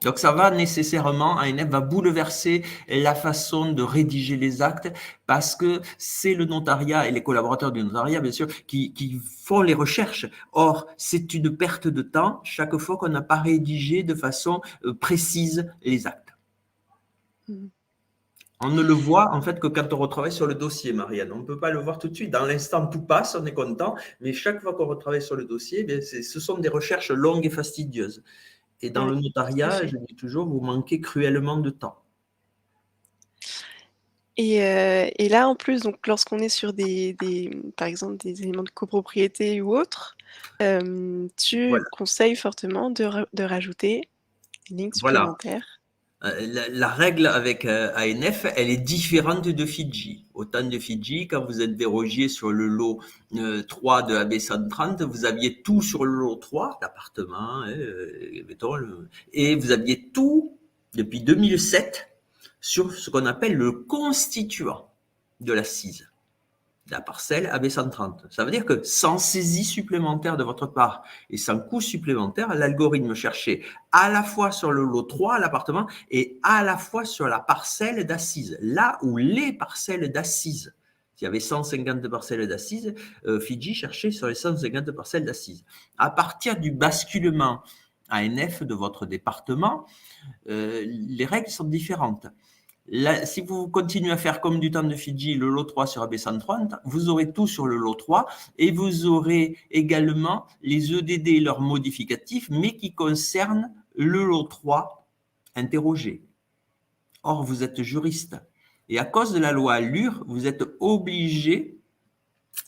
Donc, ça va nécessairement, ANF va bouleverser la façon de rédiger les actes parce que c'est le notariat et les collaborateurs du notariat, bien sûr, qui font les recherches. Or, c'est une perte de temps chaque fois qu'on n'a pas rédigé de façon précise les actes. On ne le voit en fait que quand on retravaille sur le dossier, Marianne. On ne peut pas le voir tout de suite. Dans l'instant, tout passe, on est content, mais chaque fois qu'on retravaille sur le dossier, bien, ce sont des recherches longues et fastidieuses. Et dans le notariat, je dis toujours, vous manquez cruellement de temps.
Et là, en plus, donc, lorsqu'on est sur par exemple, des éléments de copropriété ou autres, tu conseilles fortement de rajouter une ligne supplémentaire.
La règle avec ANF, elle est différente de Fidji. Au temps de Fidji, quand vous êtes dérogiez sur le lot 3 de AB 130, vous aviez tout sur le lot 3, l'appartement, et vous aviez tout, depuis 2007, sur ce qu'on appelle le constituant de l'assise, la parcelle AB 130. Ça veut dire que sans saisie supplémentaire de votre part et sans coût supplémentaire, l'algorithme cherchait à la fois sur le lot 3, l'appartement, et à la fois sur la parcelle d'assises. Là où les parcelles d'assises, il y avait 150 parcelles d'assises, Fidji cherchait sur les 150 parcelles d'assises. À partir du basculement ANF de votre département, les règles sont différentes. Là, si vous continuez à faire comme du temps de Fidji, le lot 3 sur AB130, vous aurez tout sur le lot 3 et vous aurez également les EDD et leurs modificatifs, mais qui concernent le lot 3 interrogé. Or, vous êtes juriste et à cause de la loi Allure, vous êtes obligé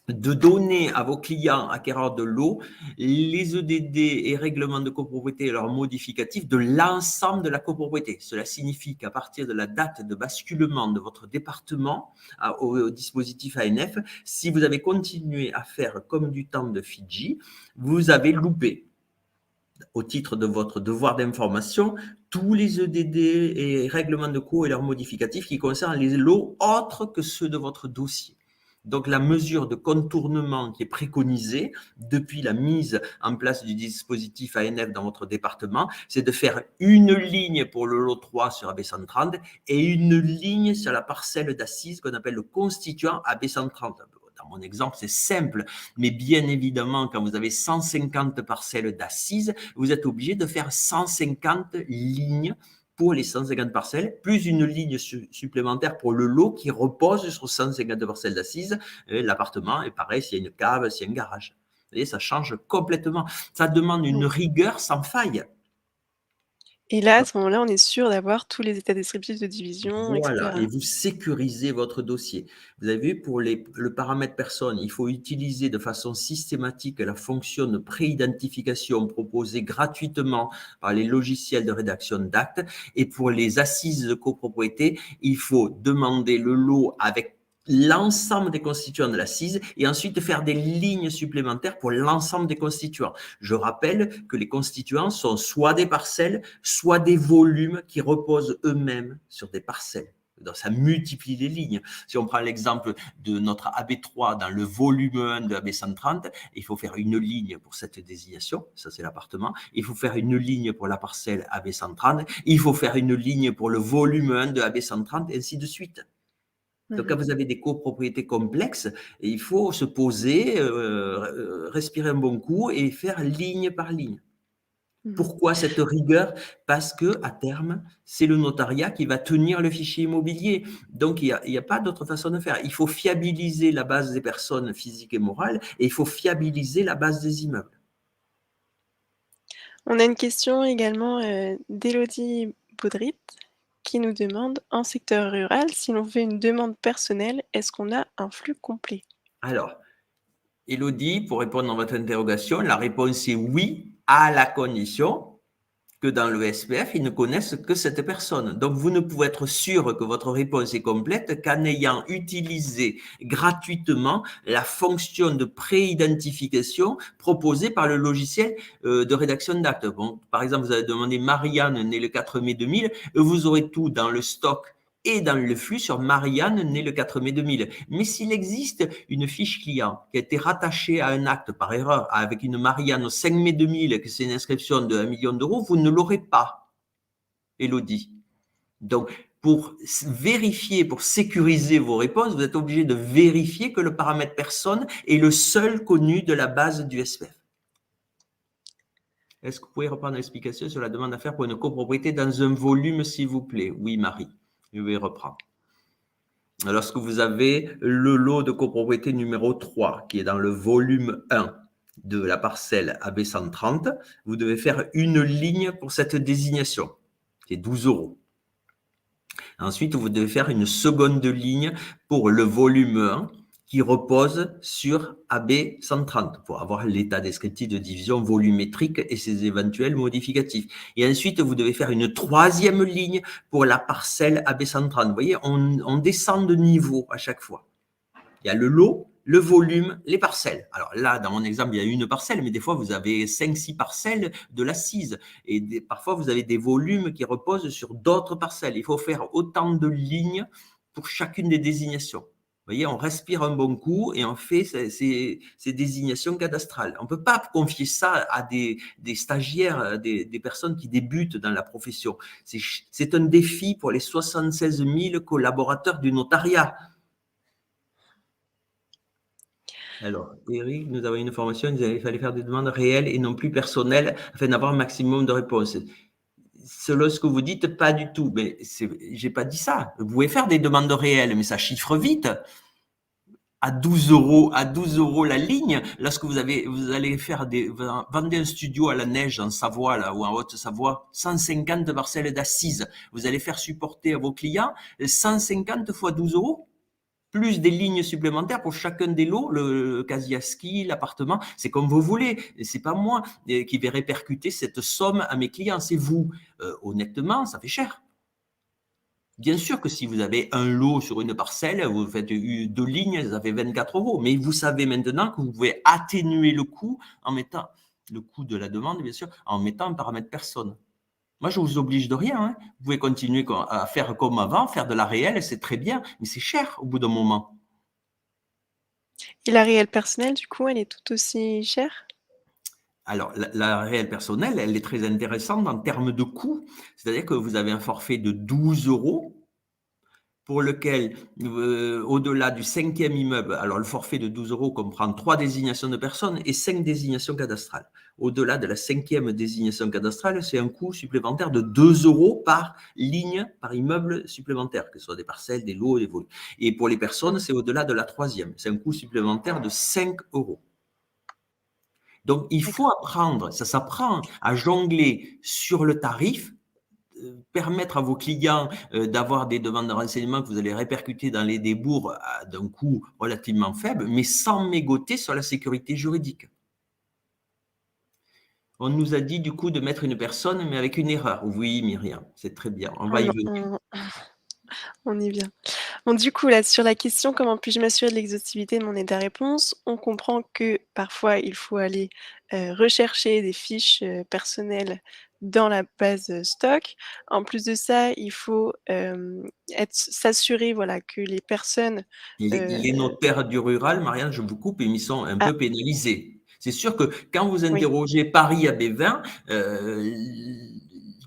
de donner à vos clients acquéreurs de lots les EDD et règlements de copropriété et leurs modificatifs de l'ensemble de la copropriété. Cela signifie qu'à partir de la date de basculement de votre département au dispositif ANF, si vous avez continué à faire comme du temps de Fidji, vous avez loupé, au titre de votre devoir d'information, tous les EDD et règlements de co et leurs modificatifs qui concernent les lots autres que ceux de votre dossier. Donc, la mesure de contournement qui est préconisée depuis la mise en place du dispositif ANF dans votre département, c'est de faire une ligne pour le lot 3 sur AB130 et une ligne sur la parcelle d'assises qu'on appelle le constituant AB130. Dans mon exemple, c'est simple, mais bien évidemment, quand vous avez 150 parcelles d'assises, vous êtes obligé de faire 150 lignes pour les 150 parcelles, plus une ligne supplémentaire pour le lot qui repose sur 150 parcelles d'assises. L'appartement est pareil, s'il y a une cave, s'il y a un garage. Vous voyez, ça change complètement. Ça demande une rigueur sans faille.
Et là, à ce moment-là, on est sûr d'avoir tous les états descriptifs de division,
Voilà,
etc.
et vous sécurisez votre dossier. Vous avez vu, pour le paramètre personne, il faut utiliser de façon systématique la fonction de pré-identification proposée gratuitement par les logiciels de rédaction d'actes. Et pour les assises de copropriété, il faut demander le lot avec l'ensemble des constituants de l'assise et ensuite faire des lignes supplémentaires pour l'ensemble des constituants. Je rappelle que les constituants sont soit des parcelles, soit des volumes qui reposent eux-mêmes sur des parcelles. Donc, ça multiplie les lignes. Si on prend l'exemple de notre AB3 dans le volume 1 de AB130, il faut faire une ligne pour cette désignation, ça c'est l'appartement. Il faut faire une ligne pour la parcelle AB130. Il faut faire une ligne pour le volume 1 de AB130, et ainsi de suite. Donc, quand vous avez des copropriétés complexes, il faut se poser, respirer un bon coup et faire ligne par ligne. Pourquoi cette rigueur? Parce que à terme, c'est le notariat qui va tenir le fichier immobilier. Donc, il n'y a pas d'autre façon de faire. Il faut fiabiliser la base des personnes physiques et morales et il faut fiabiliser la base des immeubles.
On a une question également d'Élodie Baudrit qui nous demande, en secteur rural, si l'on fait une demande personnelle, est-ce qu'on a un flux complet?
Alors, Élodie, pour répondre à votre interrogation, la réponse est oui, à la condition que dans le SPF, ils ne connaissent que cette personne. Donc, vous ne pouvez être sûr que votre réponse est complète qu'en ayant utilisé gratuitement la fonction de pré-identification proposée par le logiciel de rédaction d'actes. Bon, par exemple, vous avez demandé Marianne, née le 4 mai 2000, vous aurez tout dans le stock et dans le flux sur Marianne, née le 4 mai 2000. Mais s'il existe une fiche client qui a été rattachée à un acte par erreur avec une Marianne au 5 mai 2000, que c'est une inscription de 1 million d'euros, vous ne l'aurez pas, Élodie. Donc, pour vérifier, pour sécuriser vos réponses, vous êtes obligé de vérifier que le paramètre personne est le seul connu de la base du SPF. Est-ce que vous pouvez reprendre l'explication sur la demande à faire pour une copropriété dans un volume, s'il vous plaît? Oui, Marie, je vais reprendre. Lorsque vous avez le lot de copropriété numéro 3, qui est dans le volume 1 de la parcelle AB 130, vous devez faire une ligne pour cette désignation. C'est 12 euros. Ensuite, vous devez faire une seconde ligne pour le volume 1 qui repose sur AB 130 pour avoir l'état descriptif de division volumétrique et ses éventuels modificatifs. Et ensuite, vous devez faire une troisième ligne pour la parcelle AB 130. Vous voyez, on descend de niveau à chaque fois. Il y a le lot, le volume, les parcelles. Alors là, dans mon exemple, il y a une parcelle, mais des fois, vous avez 5-6 parcelles de l'assise. Et parfois, vous avez des volumes qui reposent sur d'autres parcelles. Il faut faire autant de lignes pour chacune des désignations. Vous voyez, on respire un bon coup et on fait ces désignations cadastrales. On ne peut pas confier ça à des stagiaires, des personnes qui débutent dans la profession. C'est un défi pour les 76 000 collaborateurs du notariat. Alors, Eric, nous avons une formation, il fallait faire des demandes réelles et non plus personnelles afin d'avoir un maximum de réponses. Selon ce que vous dites, pas du tout. Mais j'ai pas dit ça. Vous pouvez faire des demandes réelles, mais ça chiffre vite. À 12 euros la ligne, lorsque vous allez faire vendez un studio à la neige en Savoie, là, ou en Haute-Savoie, 150 parcelles d'assises. Vous allez faire supporter à vos clients 150 fois 12 euros, plus des lignes supplémentaires pour chacun des lots, le casier à ski, l'appartement, c'est comme vous voulez. C'est pas moi qui vais répercuter cette somme à mes clients, c'est vous. Honnêtement, ça fait cher. Bien sûr que si vous avez un lot sur une parcelle, vous faites 2 lignes, ça fait 24 euros. Mais vous savez maintenant que vous pouvez atténuer le coût en mettant le coût de la demande, bien sûr, en mettant un paramètre personne. Moi, je ne vous oblige de rien. Hein. Vous pouvez continuer à faire comme avant, faire de la réelle, c'est très bien, mais c'est cher au bout d'un moment.
Et la réelle personnelle, du coup, elle est tout aussi chère?
Alors, la réelle personnelle, elle est très intéressante en termes de coût. C'est-à-dire que vous avez un forfait de 12 euros pour lequel, au-delà du 5e immeuble, alors le forfait de 12 euros comprend 3 désignations de personnes et 5 désignations cadastrales. Au-delà de la 5e désignation cadastrale, c'est un coût supplémentaire de 2 euros par ligne, par immeuble supplémentaire, que ce soit des parcelles, des lots, des volumes. Et pour les personnes, c'est au-delà de la 3e. C'est un coût supplémentaire de 5 euros. Donc, il faut apprendre, ça s'apprend à jongler sur le tarif, permettre à vos clients d'avoir des demandes de renseignements que vous allez répercuter dans les débours d'un coût relativement faible, mais sans mégoter sur la sécurité juridique. On nous a dit du coup de mettre une personne, mais avec une erreur. Oui, Myriam, c'est très bien. On va y venir.
On y vient. Bon, du coup, là, sur la question: «Comment puis-je m'assurer de l'exhaustivité de mon état-réponse?», on comprend que parfois il faut aller, rechercher des fiches, personnelles dans la base, stock. En plus de ça, il faut, s'assurer, voilà, que les personnes, heu
Les notaires du rural, Marianne, je vous coupe, ils sont un
ah
peu pénalisés. C'est sûr que quand vous
oui,
interrogez Paris AB20,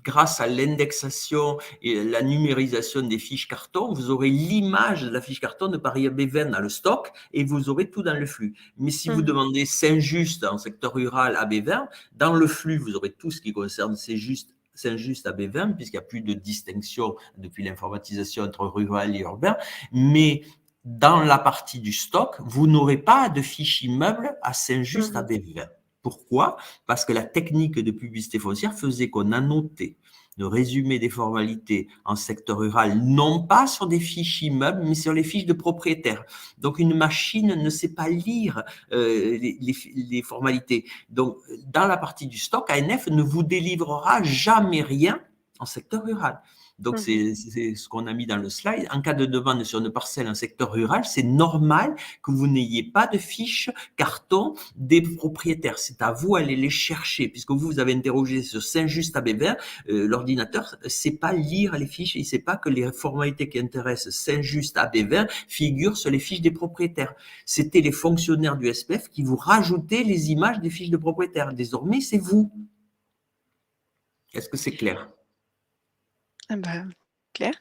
grâce à l'indexation et la numérisation des fiches carton, vous aurez l'image de la fiche carton de Paris AB20 dans le stock et vous aurez tout dans le flux. Mais si vous
mmh
demandez Saint-Just en secteur rural AB20, dans le flux, vous aurez tout ce qui concerne Saint-Just AB20, puisqu'il n'y a plus de distinction depuis l'informatisation entre rural et urbain. Mais dans la partie du stock, vous n'aurez pas de fiche immeuble à Saint-Just
mmh.
AB20. Pourquoi? Parce que la technique de publicité foncière faisait qu'on annotait le résumé des formalités en secteur rural, non pas sur des fiches immeubles, mais sur les fiches de propriétaires. Donc, une machine ne sait pas lire les formalités. Donc, dans la partie du stock, ANF ne vous délivrera jamais rien en secteur rural. Donc, c'est ce qu'on a mis dans le slide. En cas de demande sur une parcelle en secteur rural, c'est normal que vous n'ayez pas de fiches carton des propriétaires. C'est à vous d'aller les chercher, puisque vous avez interrogé sur Saint-Just-Abévin, l'ordinateur ne sait pas lire les fiches, il ne sait pas que les formalités qui intéressent Saint-Just-Abévin figurent sur les fiches des propriétaires. C'était les fonctionnaires du SPF qui vous rajoutaient les images des fiches de propriétaires. Désormais, c'est vous. Est-ce que c'est clair?
Ah bah, clair.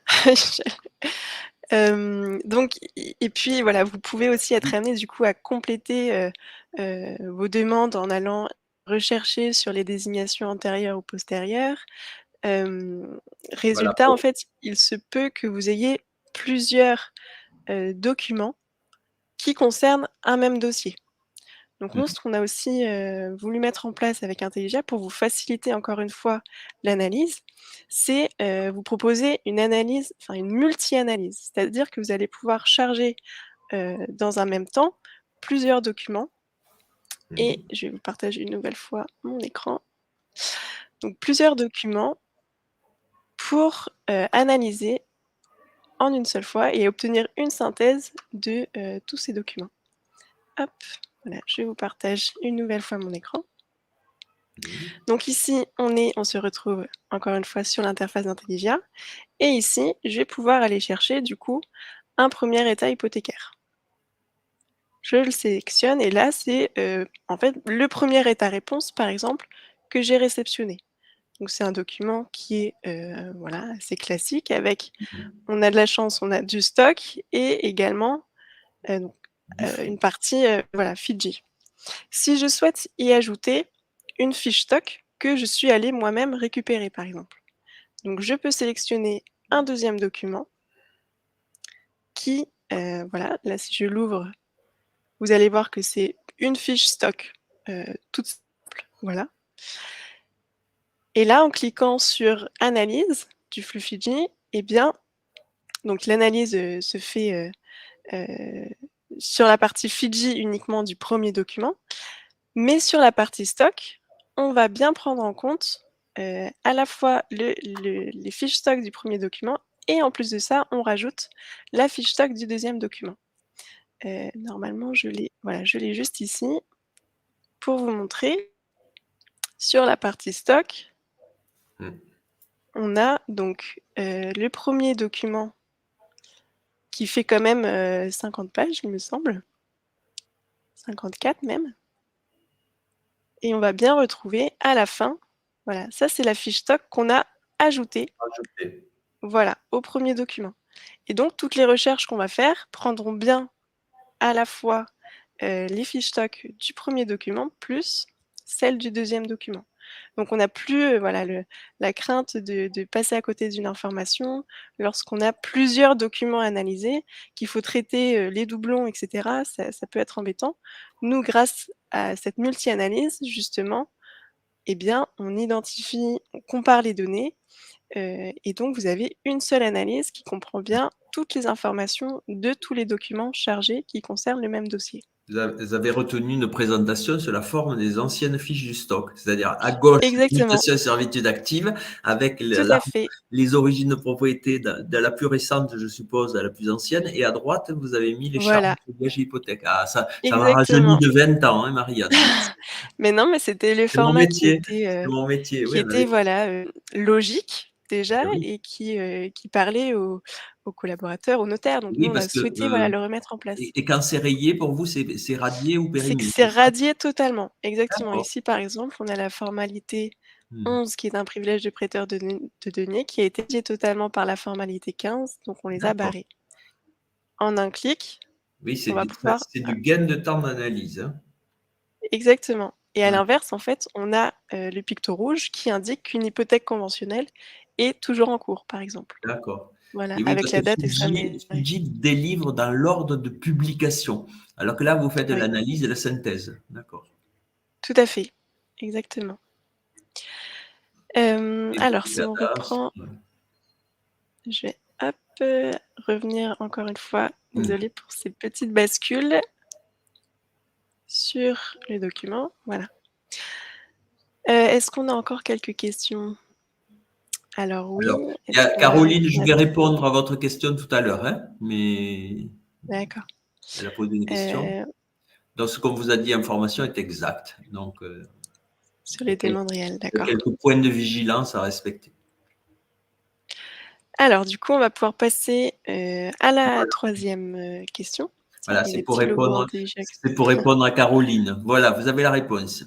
Donc et puis voilà, vous pouvez aussi être amené du coup à compléter, vos demandes en allant rechercher sur les désignations antérieures ou postérieures.
Voilà.
Résultat, en fait, il se peut que vous ayez plusieurs, documents qui concernent un même dossier. Donc nous, ce qu'on a aussi, voulu mettre en place avec Intelligia pour vous faciliter encore une fois l'analyse, c'est, vous proposer une analyse, enfin une multi-analyse. C'est-à-dire que vous allez pouvoir charger, dans un même temps, plusieurs documents et je vais vous partager une nouvelle fois mon écran. Donc plusieurs documents pour, analyser en une seule fois et obtenir une synthèse de, tous ces documents. Hop, voilà, je vous partage une nouvelle fois mon écran. Donc ici, on se retrouve encore une fois sur l'interface d'Intelligia et ici, je vais pouvoir aller chercher du coup un premier état hypothécaire. Je le sélectionne et là, c'est, en fait le premier état réponse par exemple que j'ai réceptionné. Donc c'est un document qui est, voilà, assez classique avec on a de la chance, on a du stock et également, donc, une partie, voilà, Fidji. Si je souhaite y ajouter une fiche stock que je suis allée moi-même récupérer, par exemple. Donc je peux sélectionner un deuxième document qui, voilà, là si je l'ouvre, vous allez voir que c'est une fiche stock, toute simple, voilà. Et là, en cliquant sur analyse du flux Fidji, eh bien, donc l'analyse, se fait, sur la partie Fidji uniquement du premier document, mais sur la partie stock, on va bien prendre en compte, à la fois les fiches stock du premier document et en plus de ça, on rajoute la fiche stock du deuxième document. Normalement, voilà, je l'ai juste ici pour vous montrer. Sur la partie stock, on a donc, le premier document qui fait quand même, 50 pages, il me semble. 54 même. Et on va bien retrouver à la fin, voilà, ça c'est la fiche stock qu'on a ajoutée, voilà, au premier document. Et donc toutes les recherches qu'on va faire prendront bien à la fois, les fiches stock du premier document plus celles du deuxième document. Donc on n'a plus, voilà, la crainte de passer à côté d'une information lorsqu'on a plusieurs documents à analyser, qu'il faut traiter, les doublons et cetera, ça peut être embêtant. Nous, grâce à cette multi-analyse justement, eh bien, on identifie, on compare les données, et donc vous avez une seule analyse qui comprend bien toutes les informations de tous les documents chargés qui concernent le même dossier.
Vous avez retenu une présentation sur la forme des anciennes fiches du stock, c'est-à-dire à gauche,
Exactement.
mutation servitude active, avec
Tout à fait.
les origines de propriété de la plus récente, je suppose, à la plus ancienne, et à droite, vous avez mis les charges
Voilà.
de gage hypothèque. Ah, ça m'a rajeuni
Exactement.
de 20 ans, hein, Marianne.
Mais non, mais c'était le
C'est mon
format
métier, c'est mon métier,
qui
oui,
était voilà, logique déjà
oui.
et qui parlait aux collaborateurs, aux notaires. Donc nous,
Oui,
on a
parce que
souhaité, voilà, le remettre en place.
et quand c'est rayé, pour vous, c'est radié ou
C'est que
périmé,
c'est
c'est ça?
radié totalement, exactement.
D'accord.
Ici, par exemple, on a la formalité 11 qui est un privilège de prêteur de deniers qui a été radié totalement par la formalité 15, donc on les a
D'accord.
barrés. En un clic,
Oui,
on va pouvoir
c'est du gain de temps d'analyse, hein.
exactement. Et à
Ouais.
l'inverse, en fait, on a, le picto rouge qui indique qu'une hypothèque conventionnelle est toujours en cours, par exemple.
D'accord.
Voilà,
Et oui,
avec
parce que
la date externalisée.
Fujit délivre dans l'ordre de publication, alors que là, vous faites de
Oui,
l'analyse et la synthèse. D'accord.
tout à fait, exactement.
Et
Alors
du
si on
cadastre.
reprend, je vais hop, revenir encore une fois.
Mmh.
Désolée pour ces petites bascules sur les documents. Voilà. Est-ce qu'on a encore quelques questions? Alors
Alors,
oui,
il y
est-ce
a
qu'on a
Caroline, je
la
vais répondre à votre question tout à l'heure, hein, mais
d'accord.
elle a posé une question.
Heu,
Donc, ce qu'on vous a dit en formation est exact. Donc,
sur
il y
les
a quel-
demandes réelles,
il y a
d'accord.
quelques points de vigilance à respecter.
Alors du coup, on va pouvoir passer, à la troisième question. Tiens,
Voilà,
il y a des petits logos intelligents.
c'est pour répondre à Caroline. Voilà, vous avez la réponse.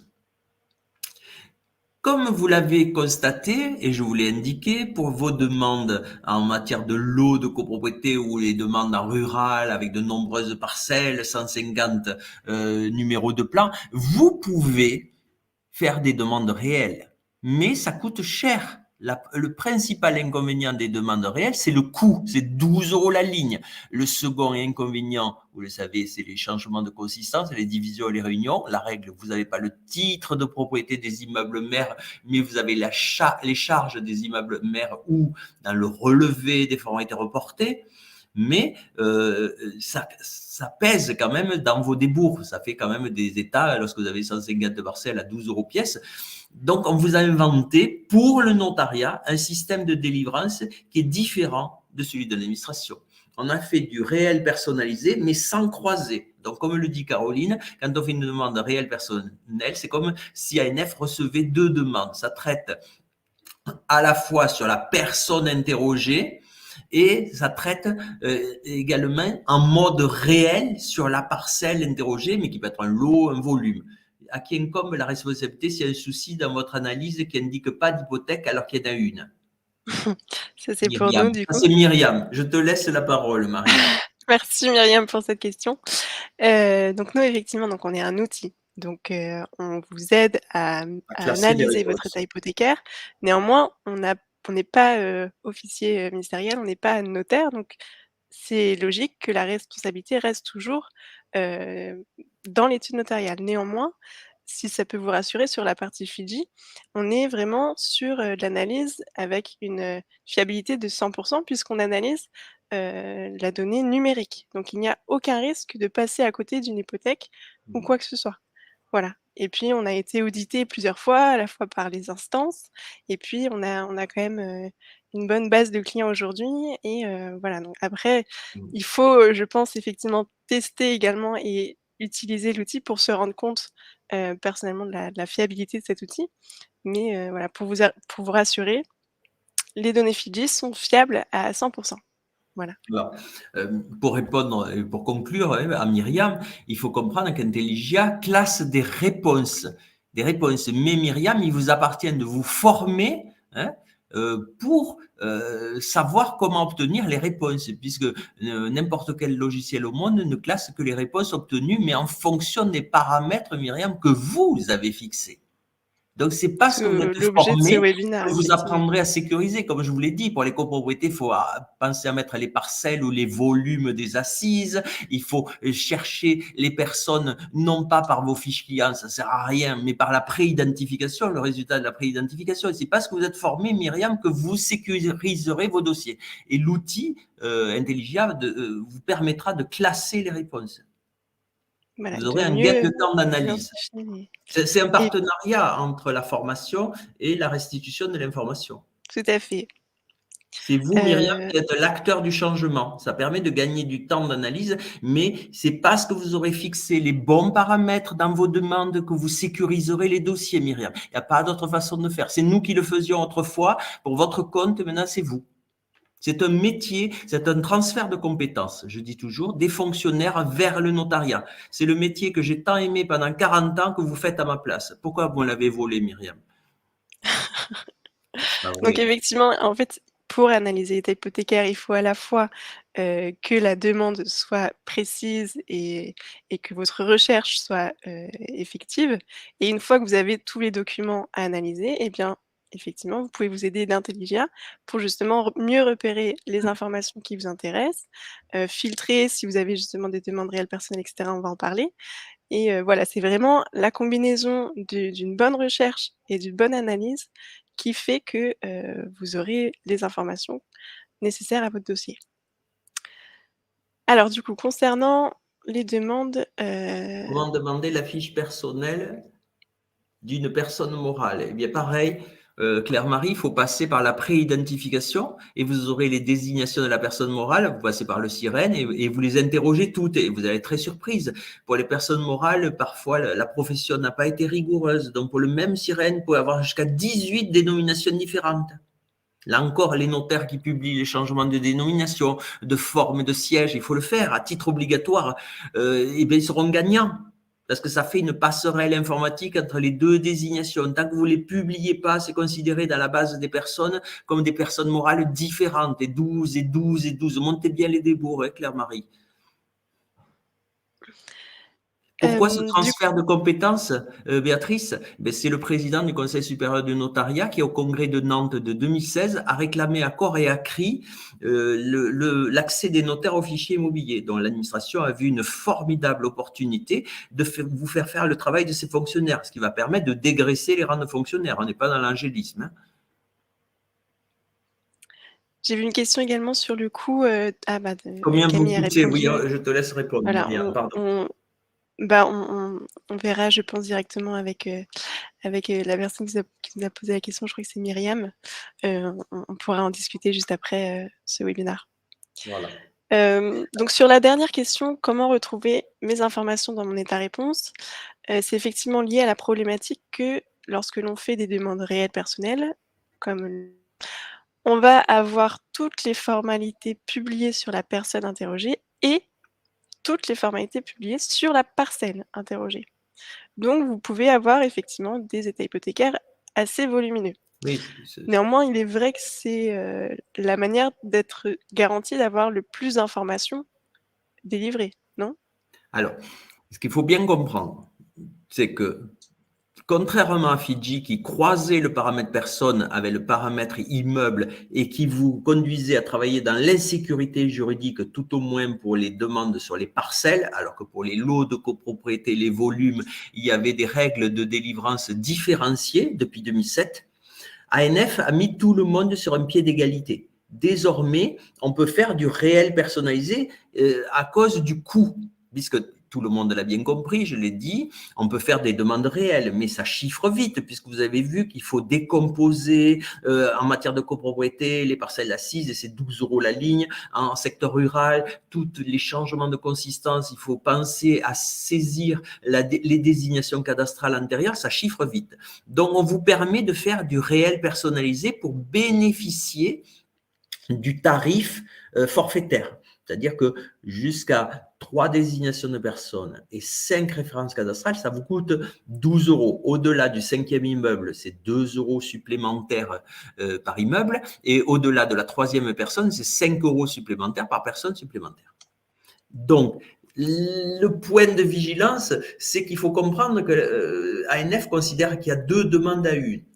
Comme vous l'avez constaté, et je vous l'ai indiqué, pour vos demandes en matière de lots de copropriété ou les demandes en rural avec de nombreuses parcelles, 150 numéros de plan, vous pouvez faire des demandes réelles, mais ça coûte cher. Le principal inconvénient des demandes réelles, c'est le coût, c'est 12 € la ligne. Le second inconvénient, vous le savez, c'est les changements de consistance, les divisions et les réunions. La règle, vous n'avez pas le titre de propriété des immeubles mères, mais vous avez les charges des immeubles mères ou dans le relevé des formalités reportées. Mais ça pèse quand même dans vos débours. Ça fait quand même des états lorsque vous avez 150 parcelles à 12 € pièce. Donc, on vous a inventé pour le notariat un système de délivrance qui est différent de celui de l'administration. On a fait du réel personnalisé, mais sans croiser. Donc, comme le dit Caroline, quand on fait une demande réelle personnelle, c'est comme si ANF recevait deux demandes. Ça traite à la fois sur la personne interrogée et ça traite également en mode réel sur la parcelle interrogée, mais qui peut être un lot, un volume. À qui incombe la responsabilité s'il y a un souci dans votre analyse qui indique pas d'hypothèque alors qu'il y en a une?
Ça, c'est pour
Myriam.
nous du
Ça,
coup.
c'est Myriam. Je te laisse la parole, Marie.
Merci Myriam pour cette question. Donc nous effectivement, donc on est un outil. Donc on vous aide
À
à
classer les
analyser votre
réponses.
état hypothécaire. Néanmoins, on n'est pas, officier, ministériel, on n'est pas notaire, donc c'est logique que la responsabilité reste toujours, heu, dans l'étude notariale. Néanmoins, si ça peut vous rassurer sur la partie Fidji, on est vraiment sur, de l'analyse avec une, fiabilité de 100 puisqu'on analyse, la donnée numérique. Donc il n'y a aucun risque de passer à côté d'une hypothèque ou quoi que ce soit. Voilà et puis on a été audité plusieurs fois, à la fois par les instances et puis on a quand même, une bonne base de clients aujourd'hui et voilà donc après il faut, je pense effectivement tester également et utiliser l'outil pour se rendre compte, personnellement de la fiabilité de cet outil. Mais voilà pour vous rassurer, les données Fidji sont fiables à 100. Voilà.
Alors, pour répondre et pour conclure à Myriam, il faut comprendre qu'Intelligia classe des réponses. Des réponses. Mais Myriam, il vous appartient de vous former hein, pour savoir comment obtenir les réponses, puisque n'importe quel logiciel au monde ne classe que les réponses obtenues, mais en fonction des paramètres, Myriam, que vous avez fixés. Donc, c'est parce que vous
Tout
êtes
l'objet de ce
formé
webinaire,
que vous
effectivement.
apprendrez à sécuriser. Comme je vous l'ai dit, pour les copropriétés, il faut penser à mettre les parcelles ou les volumes des assises. Il faut chercher les personnes, non pas par vos fiches clients, ça sert à rien, mais par la pré-identification, le résultat de la pré-identification. Et c'est parce que vous êtes formé, Myriam, que vous sécuriserez vos dossiers. Et l'outil Intelligia vous permettra de classer les réponses.
Voilà,
Vous
de
aurez un gain
mieux
de temps d'analyse.
identifier les
C'est un
et
partenariat entre la formation et la restitution de l'information.
tout à fait.
C'est vous, Myriam,
Heu,
qui êtes l'acteur du changement. Ça permet de gagner du temps d'analyse, mais c'est parce que vous aurez fixé les bons paramètres dans vos demandes que vous sécuriserez les dossiers, Myriam. Il n'y a pas d'autre façon de faire. C'est nous qui le faisions autrefois pour votre compte, maintenant c'est vous. C'est un métier, c'est un transfert de compétences, je dis toujours, des fonctionnaires vers le notariat. C'est le métier que j'ai tant aimé pendant 40 ans que vous faites à ma place. Pourquoi vous l'avez volé, Myriam? C'est pas
donc
vrai.
effectivement, en fait, pour analyser l'état hypothécaire, il faut à la fois, que la demande soit précise et que votre recherche soit, effective et une fois que vous avez tous les documents à analyser et bien, effectivement, vous pouvez vous aider d'Intelligia pour justement mieux repérer les informations qui vous intéressent, filtrer si vous avez justement des demandes réelles personnelles et cetera, on va en parler et voilà, c'est vraiment la combinaison d'une bonne recherche et d'une bonne analyse qui fait que vous aurez les informations nécessaires à votre dossier. Alors du coup, concernant les demandes,
Comment demander la fiche personnelle d'une personne morale? Eh bien, pareil, Claire-Marie, il faut passer par la pré-identification et vous aurez les désignations de la personne morale. Vous passez par le sirène et vous les interrogez toutes et vous allez être très surprise. Pour les personnes morales, parfois, la profession n'a pas été rigoureuse. Donc, pour le même sirène, vous pouvez avoir jusqu'à 18 dénominations différentes. Là encore, les notaires qui publient les changements de dénomination, de forme, de siège, il faut le faire à titre obligatoire. Eh bien, ils seront gagnants parce que ça fait une passerelle informatique entre les deux désignations. Tant que vous ne les publiez pas, c'est considéré dans la base des personnes comme des personnes morales différentes. Et 12 et 12 et 12. Montez bien les débours, hein, Claire-Marie. Pourquoi ce transfert de compétences, Béatrice? C'est le président du Conseil supérieur du notariat qui, au congrès de Nantes de 2016, a réclamé à corps et à cri l'accès des notaires aux fichiers immobiliers, dont l'administration a vu une formidable opportunité de vous faire le travail de ces fonctionnaires, ce qui va permettre de dégraisser les rangs de fonctionnaires. On n'est pas dans l'angélisme. Hein.
J'ai vu une question également sur le coût,
Combien vous
Camille a
coûtez? Oui,
répondu.
je te laisse répondre,
Voilà,
Myriam, pardon.
on verra, je pense, directement avec la personne qui nous a posé la question. Je crois que c'est Myriam. On pourra en discuter juste après ce webinaire.
Voilà.
Donc sur la dernière question, comment retrouver mes informations dans mon état-réponse? C'est effectivement lié à la problématique que lorsque l'on fait des demandes réelles personnelles, comme on va avoir toutes les formalités publiées sur la personne interrogée et toutes les formalités publiées sur la parcelle interrogée. Donc vous pouvez avoir effectivement des états hypothécaires assez volumineux.
Oui,
Néanmoins, il est vrai que c'est la manière d'être garanti d'avoir le plus d'informations délivrées, non?
Alors, ce qu'il faut bien comprendre, c'est que contrairement à Fidji qui croisait le paramètre personne avec le paramètre immeuble et qui vous conduisait à travailler dans l'insécurité juridique, tout au moins pour les demandes sur les parcelles, alors que pour les lots de copropriété, les volumes, il y avait des règles de délivrance différenciées depuis 2007, ANF a mis tout le monde sur un pied d'égalité. Désormais, on peut faire du réel personnalisé à cause du coût, puisque tout le monde l'a bien compris, je l'ai dit, on peut faire des demandes réelles, mais ça chiffre vite, puisque vous avez vu qu'il faut décomposer en matière de copropriété les parcelles assises, et c'est 12 € la ligne. En secteur rural, tous les changements de consistance, il faut penser à saisir les désignations cadastrales antérieures, ça chiffre vite. Donc, on vous permet de faire du réel personnalisé pour bénéficier du tarif forfaitaire. C'est-à-dire que jusqu'à 3 désignations de personnes et 5 références cadastrales, ça vous coûte 12 €. Au-delà du 5e immeuble, c'est 2 € supplémentaires par immeuble. Et au-delà de la 3e personne, c'est 5 € supplémentaires par personne supplémentaire. Donc, le point de vigilance, c'est qu'il faut comprendre que ANF considère qu'il y a 2 demandes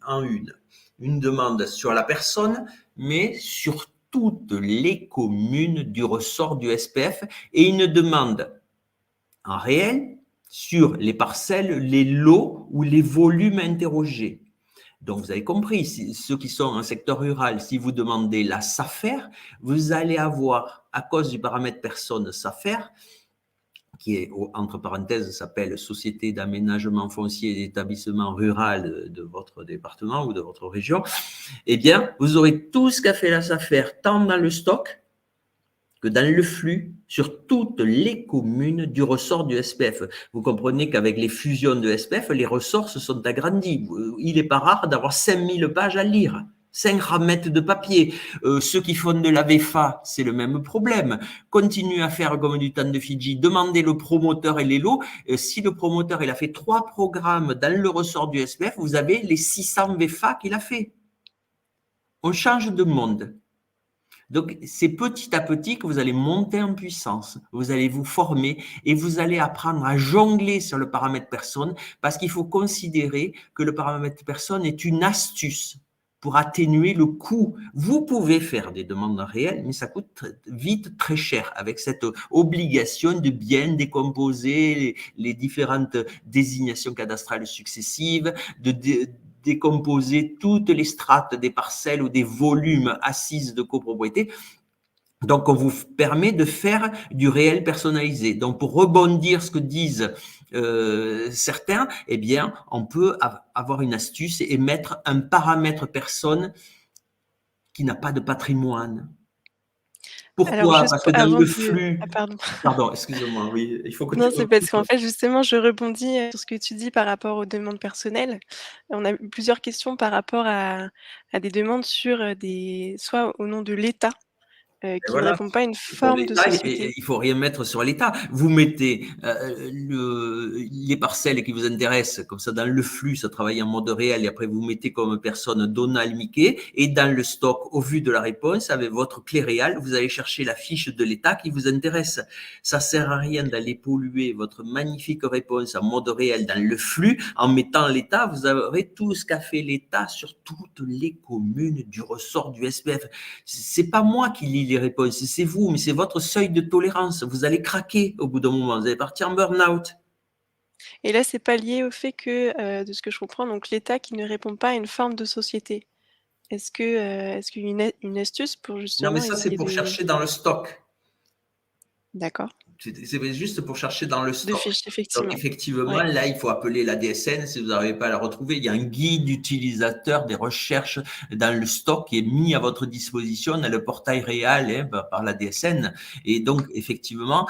en une. Une demande sur la personne, mais sur toutes les communes du ressort du SPF et une demande en réel sur les parcelles, les lots ou les volumes interrogés. Donc, vous avez compris, ceux qui sont en secteur rural, si vous demandez la SAFER, vous allez avoir, à cause du paramètre personne SAFER, qui est, entre parenthèses, s'appelle Société d'aménagement foncier et d'établissement rural de votre département ou de votre région, eh bien, vous aurez tout ce qu'a fait la SAFER, tant dans le stock que dans le flux, sur toutes les communes du ressort du SPF. Vous comprenez qu'avec les fusions de SPF, les ressorts se sont agrandis. Il n'est pas rare d'avoir 5000 pages à lire. 5 ramettes de papier. Ceux qui font de la VFA, c'est le même problème. Continuez à faire comme du temps de Fidji. Demandez le promoteur et les lots. Si le promoteur il a fait 3 programmes dans le ressort du SPF, vous avez les 600 VFA qu'il a fait. On change de monde. Donc, c'est petit à petit que vous allez monter en puissance. Vous allez vous former et vous allez apprendre à jongler sur le paramètre personne parce qu'il faut considérer que le paramètre personne est une astuce pour atténuer le coût. Vous pouvez faire des demandes réelles, mais ça coûte vite très cher avec cette obligation de bien décomposer les différentes désignations cadastrales successives, décomposer toutes les strates des parcelles ou des volumes assises de copropriété. Donc, on vous permet de faire du réel personnalisé. Donc, pour rebondir ce que disent certains, eh bien, on peut avoir une astuce et mettre un paramètre personne qui n'a pas de patrimoine.
Alors
Pourquoi?
juste
Parce que dans
avant
le
de
flux,
ah pardon.
pardon, excusez-moi, oui, il faut que
Non,
tu
c'est
me
parce qu'en
coupes.
fait, justement, je rebondis, sur ce que tu dis par rapport aux demandes personnelles. On a eu plusieurs questions par rapport à des demandes sur, des soit au nom de l'État,
Et
qui ne
voilà.
répondent pas à une
Pour
forme de
l'État,
société.
il faut rien mettre sur l'État. Vous mettez les parcelles qui vous intéressent, comme ça dans le flux, ça travaille en mode réel, et après vous mettez comme personne Donald Mickey, et dans le stock, au vu de la réponse, avec votre clé réelle, vous allez chercher la fiche de l'État qui vous intéresse. Ça sert à rien d'aller polluer votre magnifique réponse en mode réel dans le flux. En mettant l'État, vous aurez tout ce qu'a fait l'État sur toutes les communes du ressort du SPF. C'est pas moi qui lis les réponses, c'est vous, mais c'est votre seuil de tolérance. Vous allez craquer au bout d'un moment, vous allez partir en burn-out.
Et là, c'est pas lié au fait que, de ce que je comprends, donc l'État qui ne répond pas à une forme de société. Est-ce qu'une astuce pour
Non, mais
justement
ça, c'est
essayer
pour
de
chercher dans le stock.
d'accord,
C'est juste pour chercher dans le
de
stock.
fiches
Donc,
effectivement.
effectivement,
Ouais.
là, il faut appeler la DSN si vous n'arrivez pas à la retrouver. Il y a un guide utilisateur des recherches dans le stock qui est mis à votre disposition dans le portail réel par la DSN. Et donc, effectivement,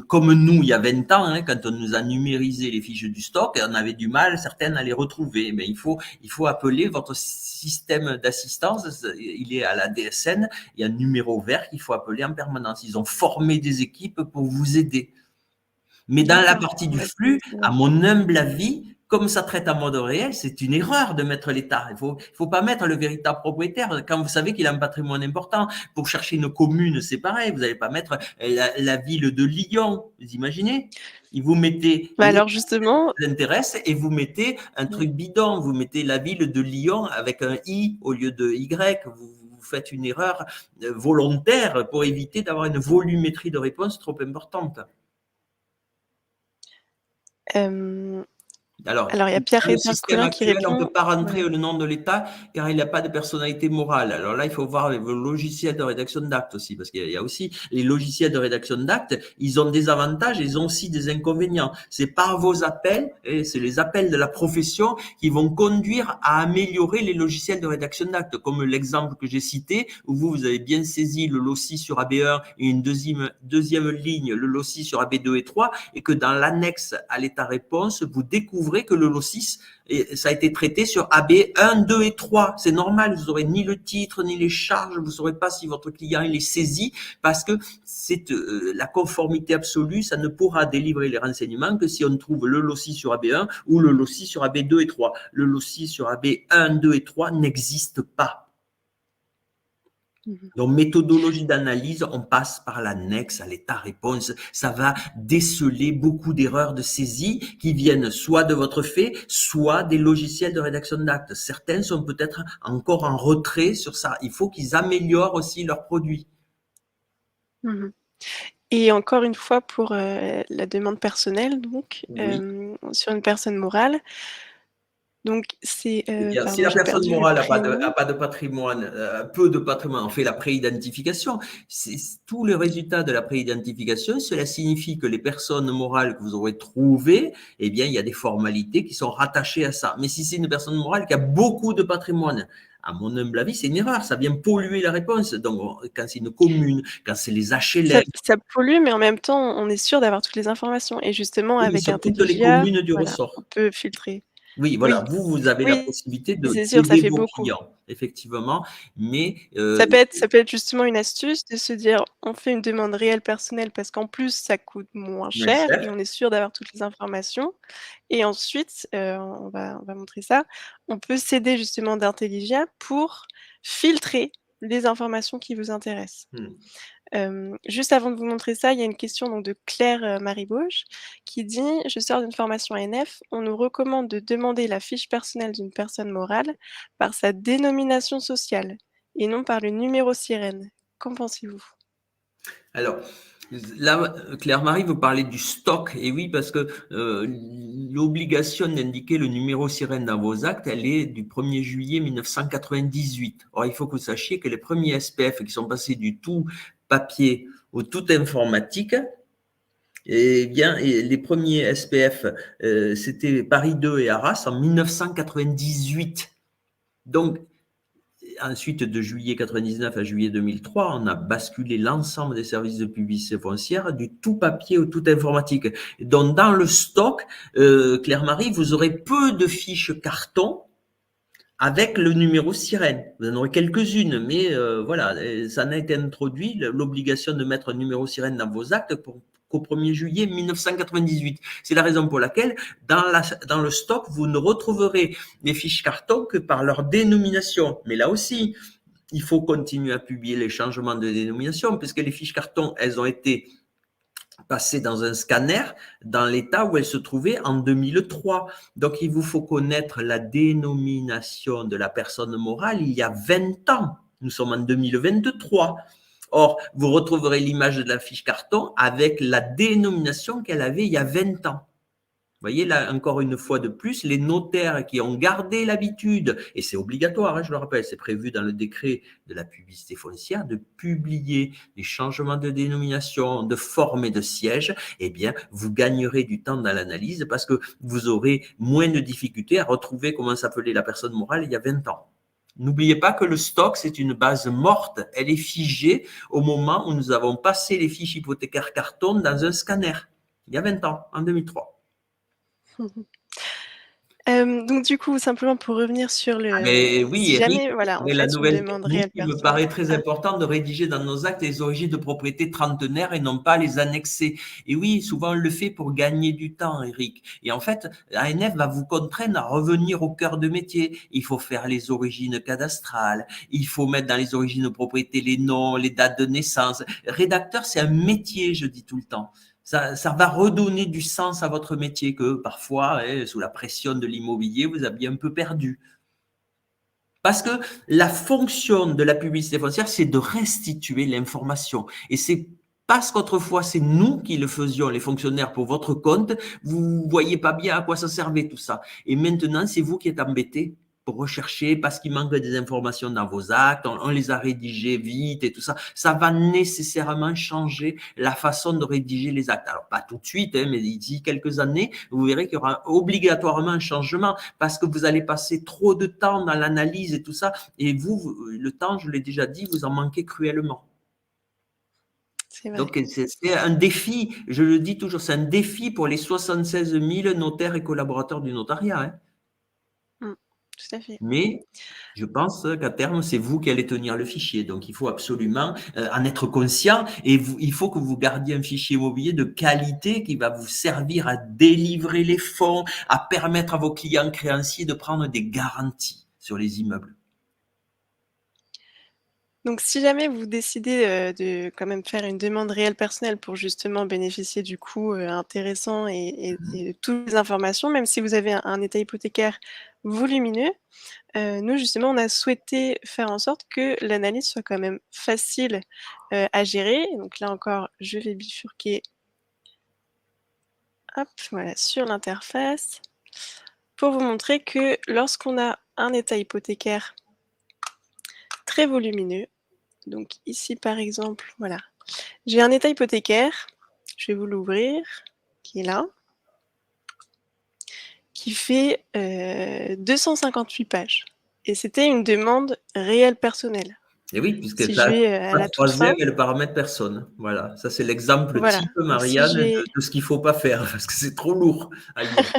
comme nous, il y a 20 ans, quand on nous a numérisé les fiches du stock, on avait du mal, certaines, à les retrouver. Mais il faut appeler votre système d'assistance. Il est à la DSN. Il y a un numéro vert qu'il faut appeler en permanence. Ils ont formé des équipes pour vous aider. Mais dans la
D'accord.
partie
Bon
du
bah,
flux,
c'est
à mon humble avis, comme ça traite en mode réel, c'est une erreur de mettre l'État. Il faut pas mettre le véritable propriétaire quand vous savez qu'il a un patrimoine important. Pour chercher une commune, c'est pareil. Vous n'allez pas mettre la ville de Lyon. Vous imaginez? Et vous mettez
bah,
les
alors justement
qui vous intéressent et vous mettez un
ouais.
truc bidon. Vous mettez la ville de Lyon avec un I au lieu de Y. Vous faites une erreur volontaire pour éviter d'avoir une volumétrie de réponse trop importante.
Hem,
Alors,
alors il y a Pierre
dans le
Hédard
système
Collin qui
actuel, on ne
répond
peut pas rentrer
ouais.
le nom de l'État car il n'a pas de personnalité morale. Alors là, il faut voir les logiciels de rédaction d'actes aussi, parce qu'il y a aussi les logiciels de rédaction d'actes, ils ont des avantages, ils ont aussi des inconvénients. C'est par vos appels, et c'est les appels de la profession qui vont conduire à améliorer les logiciels de rédaction d'actes, comme l'exemple que j'ai cité, où vous avez bien saisi le loci sur AB1 et une deuxième ligne, le loci sur AB2 et 3, et que dans l'annexe à l'état réponse, vous découvrez que le locis, ça a été traité sur AB 1, 2 et 3. C'est normal, vous n'aurez ni le titre, ni les charges, vous ne saurez pas si votre client il est saisi, parce que c'est la conformité absolue, ça ne pourra délivrer les renseignements que si on trouve le loci sur AB1 ou le loci sur AB2 et 3. Le loci sur AB1, 2 et 3 n'existe pas.
Mmh.
Donc, méthodologie d'analyse, on passe par l'annexe à l'état réponse. Ça va déceler beaucoup d'erreurs de saisie qui viennent soit de votre fait, soit des logiciels de rédaction d'actes. Certains sont peut-être encore en retrait sur ça. Il faut qu'ils améliorent aussi leurs produits.
Mmh. Et encore une fois pour, la demande personnelle donc,
Oui.
sur une personne morale, donc c'est,
Eh bien, si
pardon,
la
j'ai
personne
perdu le
morale a
prénom.
pas de patrimoine, peu de patrimoine, on fait la préidentification. Tous les résultats de la préidentification, cela signifie que les personnes morales que vous aurez trouvées, eh bien, il y a des formalités qui sont rattachées à ça. Mais si c'est une personne morale qui a beaucoup de patrimoine, à mon humble avis, c'est une erreur. Ça vient polluer la réponse. Donc, quand c'est une commune, quand c'est les
Ça
HLM,
ça pollue, mais en même temps, on est sûr d'avoir toutes les informations et justement
oui,
avec
sur toutes les
Intelligia,
communes du
voilà, on
ressort.
peut filtrer.
Oui, voilà,
Oui,
vous avez la
oui,
possibilité
c'est sûr, ça
d'aider
fait
vos
beaucoup.
clients, effectivement, mais
Ça peut être justement une astuce de se dire: «On fait une demande réelle personnelle» parce qu'en plus ça coûte moins
moins
cher
cher.
et on est sûr d'avoir toutes les informations et ensuite, on va montrer ça, on peut s'aider justement d'Intelligia pour filtrer les informations qui vous intéressent.
Mmh.
Juste avant de vous montrer ça, il y a une question donc de Claire, Marie-Bauge qui dit: «Je sors d'une formation ANF, on nous recommande de demander la fiche personnelle d'une personne morale par sa dénomination sociale et non par le numéro SIREN. Qu'en pensez-vous?»
Alors, là, Claire-Marie, vous parlez du stock. Et oui, parce que l'obligation d'indiquer le numéro sirène dans vos actes, elle est du 1er juillet 1998. Or, il faut que vous sachiez que les premiers SPF qui sont passés du tout papier au tout informatique, eh bien, les premiers SPF, c'était Paris 2 et Arras en 1998. Donc, ensuite, de juillet 99 à juillet 2003, on a basculé l'ensemble des services de publicité foncière du tout papier au tout informatique. Donc, dans le stock, Claire-Marie, vous aurez peu de fiches carton avec le numéro sirène. Vous en aurez quelques-unes, mais voilà, ça n'a été introduit, l'obligation de mettre un numéro sirène dans vos actes qu'au 1er juillet 1998. C'est la raison pour laquelle, dans le stock, vous ne retrouverez les fiches carton que par leur dénomination. Mais là aussi, il faut continuer à publier les changements de dénomination, puisque les fiches carton, elles ont été passées dans un scanner dans l'état où elles se trouvaient en 2003. Donc, il vous faut connaître la dénomination de la personne morale il y a 20 ans. Nous sommes en 2023. Or, vous retrouverez l'image de la fiche carton avec la dénomination qu'elle avait il y a 20 ans. Vous voyez, là, encore une fois de plus, les notaires qui ont gardé l'habitude, et c'est obligatoire, hein, je le rappelle, c'est prévu dans le décret de la publicité foncière, de publier les changements de dénomination, de forme et de siège, eh bien, vous gagnerez du temps dans l'analyse parce que vous aurez moins de difficultés à retrouver comment s'appelait la personne morale il y a 20 ans. N'oubliez pas que le stock, c'est une base morte. Elle est figée au moment où nous avons passé les fiches hypothécaires carton dans un scanner, il y a 20 ans, en 2003.
Donc du coup, simplement pour revenir sur
Mais oui,
si
Eric,
jamais, voilà, on
c'est la
fait une
nouvelle
demande
technique,
réelle
il me
personnelle.
paraît très important de rédiger dans nos actes les origines de propriété trentenaire et non pas les annexer. Et oui, souvent on le fait pour gagner du temps, Eric. Et en fait, ANF va vous contraindre à revenir au cœur de métier. Il faut faire les origines cadastrales, il faut mettre dans les origines de propriété les noms, les dates de naissance. Rédacteur, c'est un métier, je dis tout le temps. Ça va redonner du sens à votre métier que parfois, sous la pression de l'immobilier, vous aviez un peu perdu. Parce que la fonction de la publicité foncière, c'est de restituer l'information. Et c'est parce qu'autrefois, c'est nous qui le faisions, les fonctionnaires, pour votre compte, vous ne voyez pas bien à quoi ça servait tout ça. Et maintenant, c'est vous qui êtes embêtés pour rechercher parce qu'il manque des informations dans vos actes, on les a rédigées vite et tout ça. Ça va nécessairement changer la façon de rédiger les actes. Alors, pas tout de suite, hein, mais d'ici quelques années, vous verrez qu'il y aura obligatoirement un changement parce que vous allez passer trop de temps dans l'analyse et tout ça. Et vous, le temps, je l'ai déjà dit, vous en manquez cruellement.
C'est vrai.
Donc, c'est un défi, je le dis toujours, c'est un défi pour les 76 000 notaires et collaborateurs du notariat. Hein.
Tout à fait.
Mais je pense qu'à terme, c'est vous qui allez tenir le fichier. Donc, il faut absolument en être conscient et il faut que vous gardiez un fichier immobilier de qualité qui va vous servir à délivrer les fonds, à permettre à vos clients créanciers de prendre des garanties sur les immeubles.
Donc si jamais vous décidez, de quand même faire une demande réelle personnelle pour justement bénéficier du coût, intéressant et de toutes les informations, même si vous avez un état hypothécaire volumineux, nous justement on a souhaité faire en sorte que l'analyse soit quand même facile, à gérer. Donc là encore, je vais bifurquer, hop, voilà, sur l'interface pour vous montrer que lorsqu'on a un état hypothécaire très volumineux, donc ici par exemple, voilà, j'ai un état hypothécaire, je vais vous l'ouvrir, qui est là, qui fait 258 pages. Et c'était une demande réelle personnelle.
Et oui, puisque
Si
tu
je
as
vais à
la
la toute
troisième
fin,
et le paramètre personne. Voilà, ça c'est l'exemple
voilà.
type,
Donc si
Marianne,
j'ai,
de ce qu'il ne faut pas faire, parce que c'est trop lourd à lire.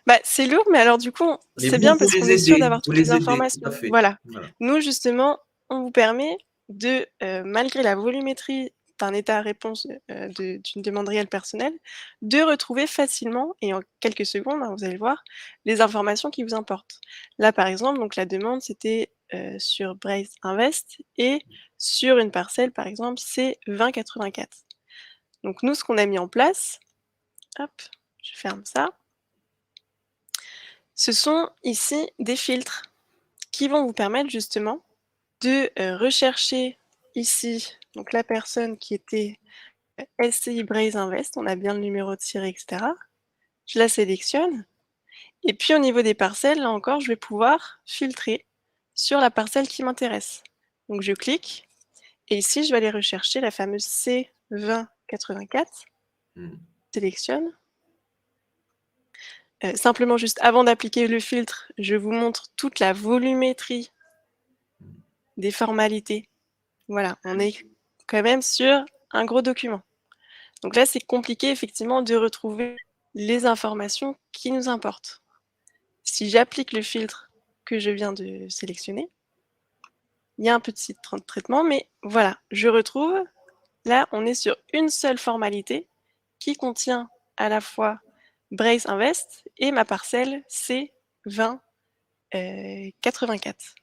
bah, c'est lourd, mais alors du coup,
Mais
c'est
vous,
bien
vous
parce qu'on
les
est sûr
aidez,
d'avoir
vous
toutes les
les aidez, tout à
informations.
fait.
Voilà.
Voilà.
Nous justement, on vous permet de, malgré la volumétrie d'un état à réponse, d'une demande réelle personnelle, de retrouver facilement et en quelques secondes, hein, vous allez le voir, les informations qui vous importent. Là, par exemple, donc la demande, c'était, sur Braze Invest et sur une parcelle, par exemple, c'est 2084. Donc nous, ce qu'on a mis en place, hop, je ferme ça, ce sont ici des filtres qui vont vous permettre justement de, rechercher ici Donc la personne qui était SCI Braze Invest, on a bien le numéro de tiré, etc. Je la sélectionne. Et puis au niveau des parcelles, là encore, je vais pouvoir filtrer sur la parcelle qui m'intéresse. Donc je clique, et ici, je vais aller rechercher la fameuse C2084. Sélectionne. Simplement, juste avant d'appliquer le filtre, je vous montre toute la volumétrie des formalités. Voilà, on est quand même sur un gros document. Donc là, c'est compliqué effectivement de retrouver les informations qui nous importent. Si j'applique le filtre que je viens de sélectionner, il y a un petit traitement, mais voilà, je retrouve, là, on est sur une seule formalité qui contient à la fois Brace Invest et ma parcelle C2084.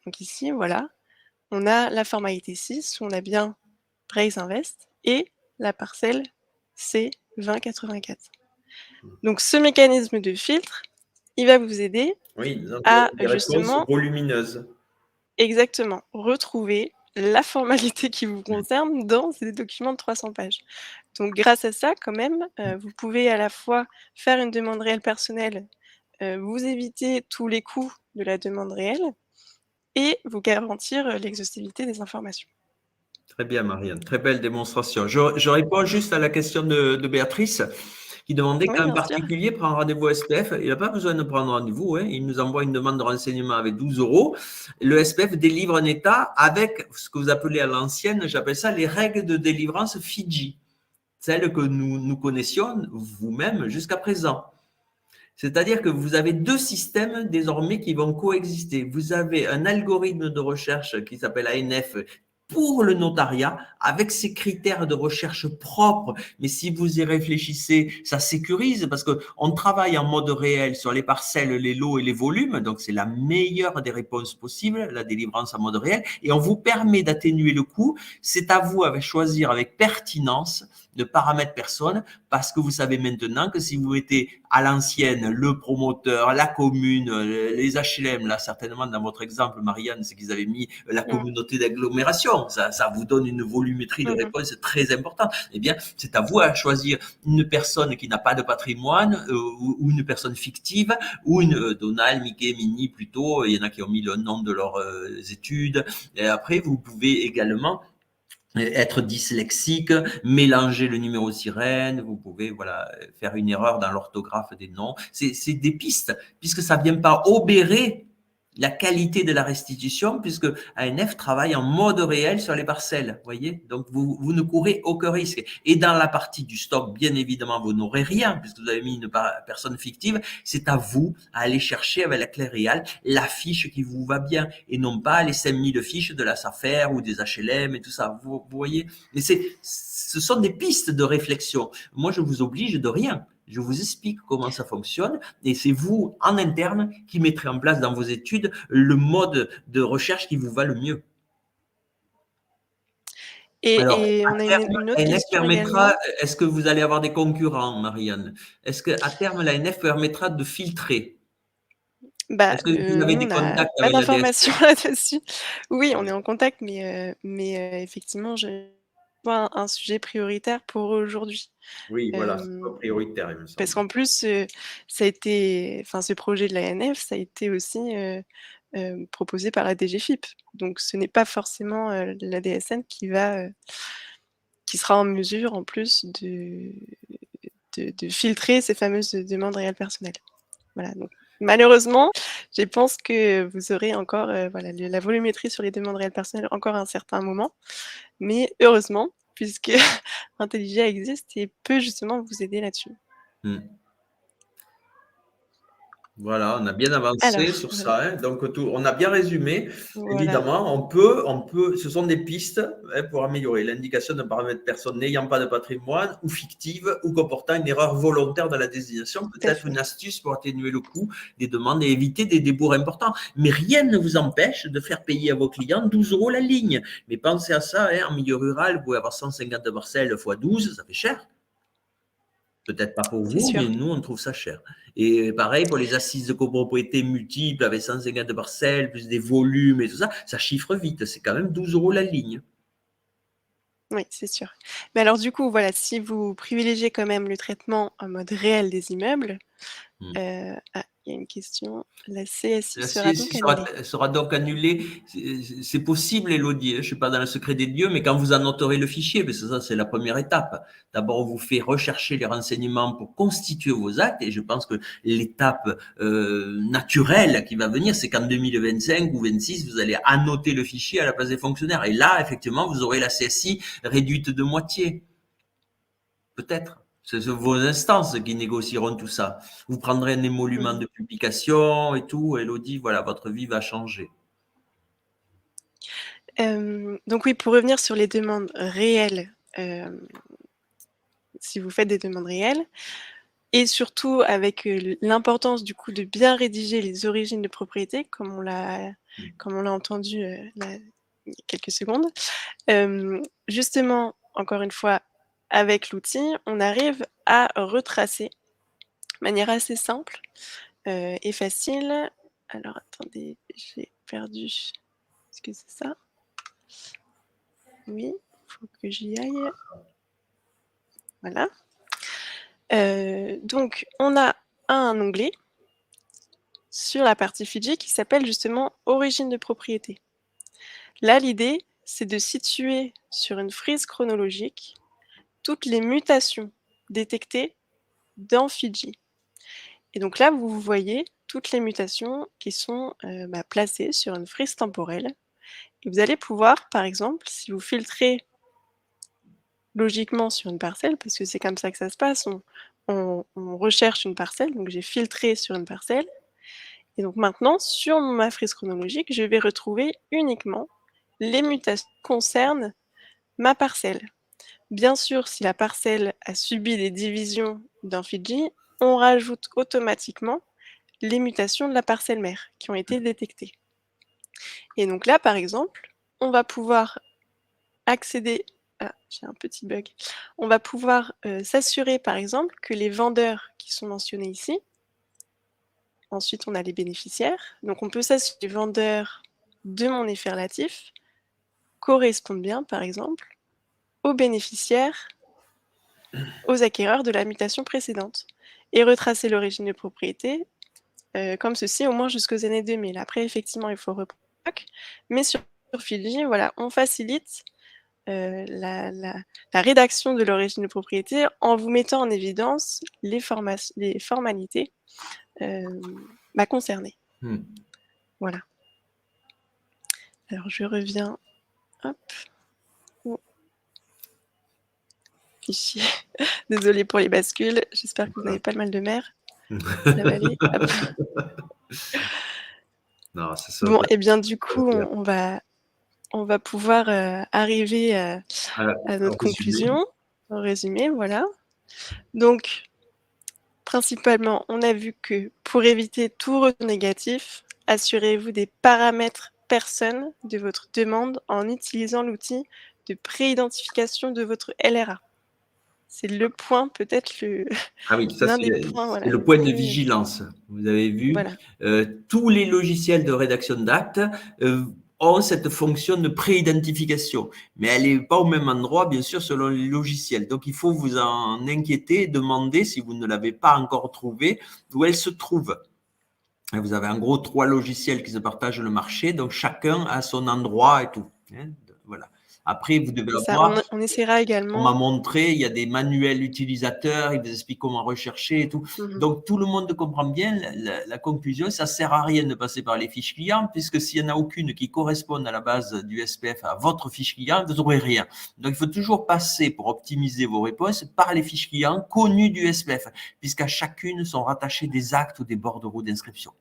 Donc ici, voilà, on a la formalité 6, où on a bien Brace Invest et la parcelle C2084. Donc ce mécanisme de filtre, il va vous aider à
des réponses
justement,
volumineuses.
exactement, retrouver la formalité qui vous concerne dans ces documents de 300 pages. Donc grâce à ça, quand même, vous pouvez à la fois faire une demande réelle personnelle, vous éviter tous les coûts de la demande réelle et vous garantir l'exhaustivité des informations.
Très bien, Marianne. Très belle démonstration. Je réponds juste à la question de Béatrice qui demandait
Oui,
qu'un
bien sûr.
particulier prend rendez-vous au SPF. Il n'a pas besoin de prendre rendez-vous. Hein. Il nous envoie une demande de renseignement avec 12 euros. Le SPF délivre un état avec ce que vous appelez à l'ancienne, j'appelle ça les règles de délivrance Fidji, celles que nous connaissions vous-même jusqu'à présent. C'est-à-dire que vous avez deux systèmes désormais qui vont coexister. Vous avez un algorithme de recherche qui s'appelle ANF pour le notariat, avec ses critères de recherche propres. Mais si vous y réfléchissez, ça sécurise parce qu'on travaille en mode réel sur les parcelles, les lots et les volumes. Donc, c'est la meilleure des réponses possibles, la délivrance en mode réel. Et on vous permet d'atténuer le coût. C'est à vous de choisir avec pertinence de paramètres personnes parce que vous savez maintenant que si vous mettez à l'ancienne le promoteur, la commune, les HLM, là certainement dans votre exemple Marianne, c'est qu'ils avaient mis la communauté d'agglomération, ça vous donne une volumétrie de réponse très importante. Eh bien, c'est à vous à choisir une personne qui n'a pas de patrimoine ou une personne fictive ou une Donald, Mickey, Minnie plutôt, il y en a qui ont mis le nom de leurs études. Et après, vous pouvez également être dyslexique, mélanger le numéro sirène, vous pouvez voilà faire une erreur dans l'orthographe des noms. C'est des pistes, puisque ça ne vient pas obérer la qualité de la restitution, puisque ANF travaille en mode réel sur les parcelles, voyez. Donc, vous ne courez aucun risque. Et dans la partie du stock, bien évidemment, vous n'aurez rien, puisque vous avez mis une personne fictive. C'est à vous à aller chercher avec la clé réelle la fiche qui vous va bien, et non pas les 5000 fiches de la SAFER ou des HLM et tout ça. Vous voyez. Mais ce sont des pistes de réflexion. Moi, je vous oblige de rien. Je vous explique comment ça fonctionne et c'est vous, en interne, qui mettrez en place dans vos études le mode de recherche qui vous va le mieux. Alors,
Et
à
on a
terme,
une autre
l'ANF
question
permettra,
également.
est-ce que vous allez avoir des concurrents, Marianne? Est-ce qu'à terme, l'ANF permettra de filtrer? Est-ce que vous avez
Nous,
des
on n'a
contacts
pas
avec la
d'informations
DST?
là-dessus. Oui, on est en contact, mais effectivement, je vois un sujet prioritaire pour aujourd'hui.
Oui, voilà, c'est pas
Hem,
prioritaire, il me
Parce
semble.
qu'en plus, ça a été enfin, ce projet de l'ANF, ça a été aussi, proposé par la DGFiP. Donc ce n'est pas forcément, la DSN qui sera en mesure, en plus, de filtrer ces fameuses demandes réelles personnelles. Voilà, donc malheureusement, je pense que vous aurez encore, voilà, la volumétrie sur les demandes réelles personnelles encore un certain moment, mais heureusement, puisque Intelligia existe et peut justement vous aider là-dessus.
Mmh. Voilà, on a bien avancé
Alors,
sur ça, hein. Donc on a bien résumé.
voilà,
Évidemment, ce sont des pistes hein, pour améliorer l'indication d'un paramètre personne n'ayant pas de patrimoine ou fictive ou comportant une erreur volontaire dans la désignation peut
tout à
être
fait.
une astuce pour atténuer le coût des demandes et éviter des débours importants. Mais rien ne vous empêche de faire payer à vos clients 12 euros la ligne. Mais pensez à ça, hein, en milieu rural, vous pouvez avoir 150 parcelles x 12, ça fait cher. Peut-être pas pour
C'est
vous, mais
sûr.
nous, on trouve ça cher. Et pareil, pour les assises de copropriété multiples avec 150 parcelles, plus des volumes et tout ça, ça chiffre vite. C'est quand même 12 euros la ligne.
Oui, c'est sûr. Mais alors du coup, voilà, si vous privilégiez quand même le traitement en mode réel des immeubles,
Mmh.
il y a une question. La CSI
La
sera
CSI
donc annulée?
sera donc annulée. C'est possible, Élodie, hein, je ne suis pas dans le secret des dieux, mais quand vous annoterez le fichier, parce que ça, c'est la première étape. D'abord, on vous fait rechercher les renseignements pour constituer vos actes, et je pense que l'étape naturelle qui va venir, c'est qu'en 2025 ou 26, vous allez annoter le fichier à la place des fonctionnaires. Et là, effectivement, vous aurez la CSI réduite de moitié. Peut-être. C'est vos instances qui négocieront tout ça. Vous prendrez un émolument
Mmh.
de publication et tout. Elodie, voilà, votre vie va changer.
Donc oui, pour revenir sur les demandes réelles, si vous faites des demandes réelles et surtout avec, l'importance du coup de bien rédiger les origines de propriété comme on l'a entendu, là, il y a quelques secondes. Justement, encore une fois, avec l'outil, on arrive à retracer de manière assez simple, et facile. Alors attendez, j'ai perdu. Est-ce que c'est ça? Oui, il faut que j'y aille. Voilà. Donc on a un onglet sur la partie Fidji qui s'appelle justement Origine de propriété. Là, l'idée, c'est de situer sur une frise chronologique toutes les mutations détectées dans Fidji. Et donc là, vous voyez toutes les mutations qui sont placées sur une frise temporelle. Et vous allez pouvoir, par exemple, si vous filtrez logiquement sur une parcelle, parce que c'est comme ça que ça se passe, on recherche une parcelle, donc j'ai filtré sur une parcelle. Et donc maintenant, sur ma frise chronologique, je vais retrouver uniquement les mutations qui concernent ma parcelle. Bien sûr, si la parcelle a subi des divisions dans Fidji, on rajoute automatiquement les mutations de la parcelle mère qui ont été détectées. Et donc là, par exemple, on va pouvoir accéder. Ah, j'ai un petit bug. On va pouvoir s'assurer, par exemple, que les vendeurs qui sont mentionnés ici, ensuite on a les bénéficiaires, donc on peut s'assurer que les vendeurs de mon effet relatif correspondent bien, par exemple, aux bénéficiaires, aux acquéreurs de la mutation précédente, et retracer l'origine de propriété comme ceci, au moins jusqu'aux années 2000. Après, effectivement, il faut reprendre, mais sur Fidji, voilà, on facilite la rédaction de l'origine de propriété en vous mettant en évidence les formalités concernées.
Hmm.
Voilà. Alors, je reviens. Hop. Au fichier. Désolée pour les bascules. J'espère que vous n'avez pas le mal de mer. La vallée. Hop.
Non, c'est ça.
Bon, et bien du coup, on va pouvoir arriver à
En
notre
résumé.
conclusion. En résumé, voilà. Donc, principalement, on a vu que pour éviter tout retour négatif, assurez-vous des paramètres personnes de votre demande en utilisant l'outil de pré-identification de votre LRA. C'est le point, peut-être
Ah oui, ça
l'un des
c'est
points, voilà,
le
les
point de
plus.
vigilance. Vous avez vu,
Voilà.
tous les logiciels de rédaction d'actes ont cette fonction de pré-identification, mais elle n'est pas au même endroit, bien sûr, selon les logiciels. Donc, il faut vous en inquiéter, demander si vous ne l'avez pas encore trouvé, où elle se trouve. Et vous avez en gros 3 logiciels qui se partagent le marché, donc chacun a son endroit et tout. Hein, voilà. Après, vous devez
C'est ça,
avoir
on essaiera
on m'a
également.
montré, il y a des manuels utilisateurs, ils vous expliquent comment rechercher et tout.
Mhm.
Donc, tout le monde comprend bien la conclusion. Ça ne sert à rien de passer par les fiches clients, puisque s'il n'y en a aucune qui corresponde à la base du SPF à votre fiche client, vous n'aurez rien. Donc, il faut toujours passer pour optimiser vos réponses par les fiches clients connues du SPF, puisqu'à chacune sont rattachés des actes ou des bordereaux d'inscription.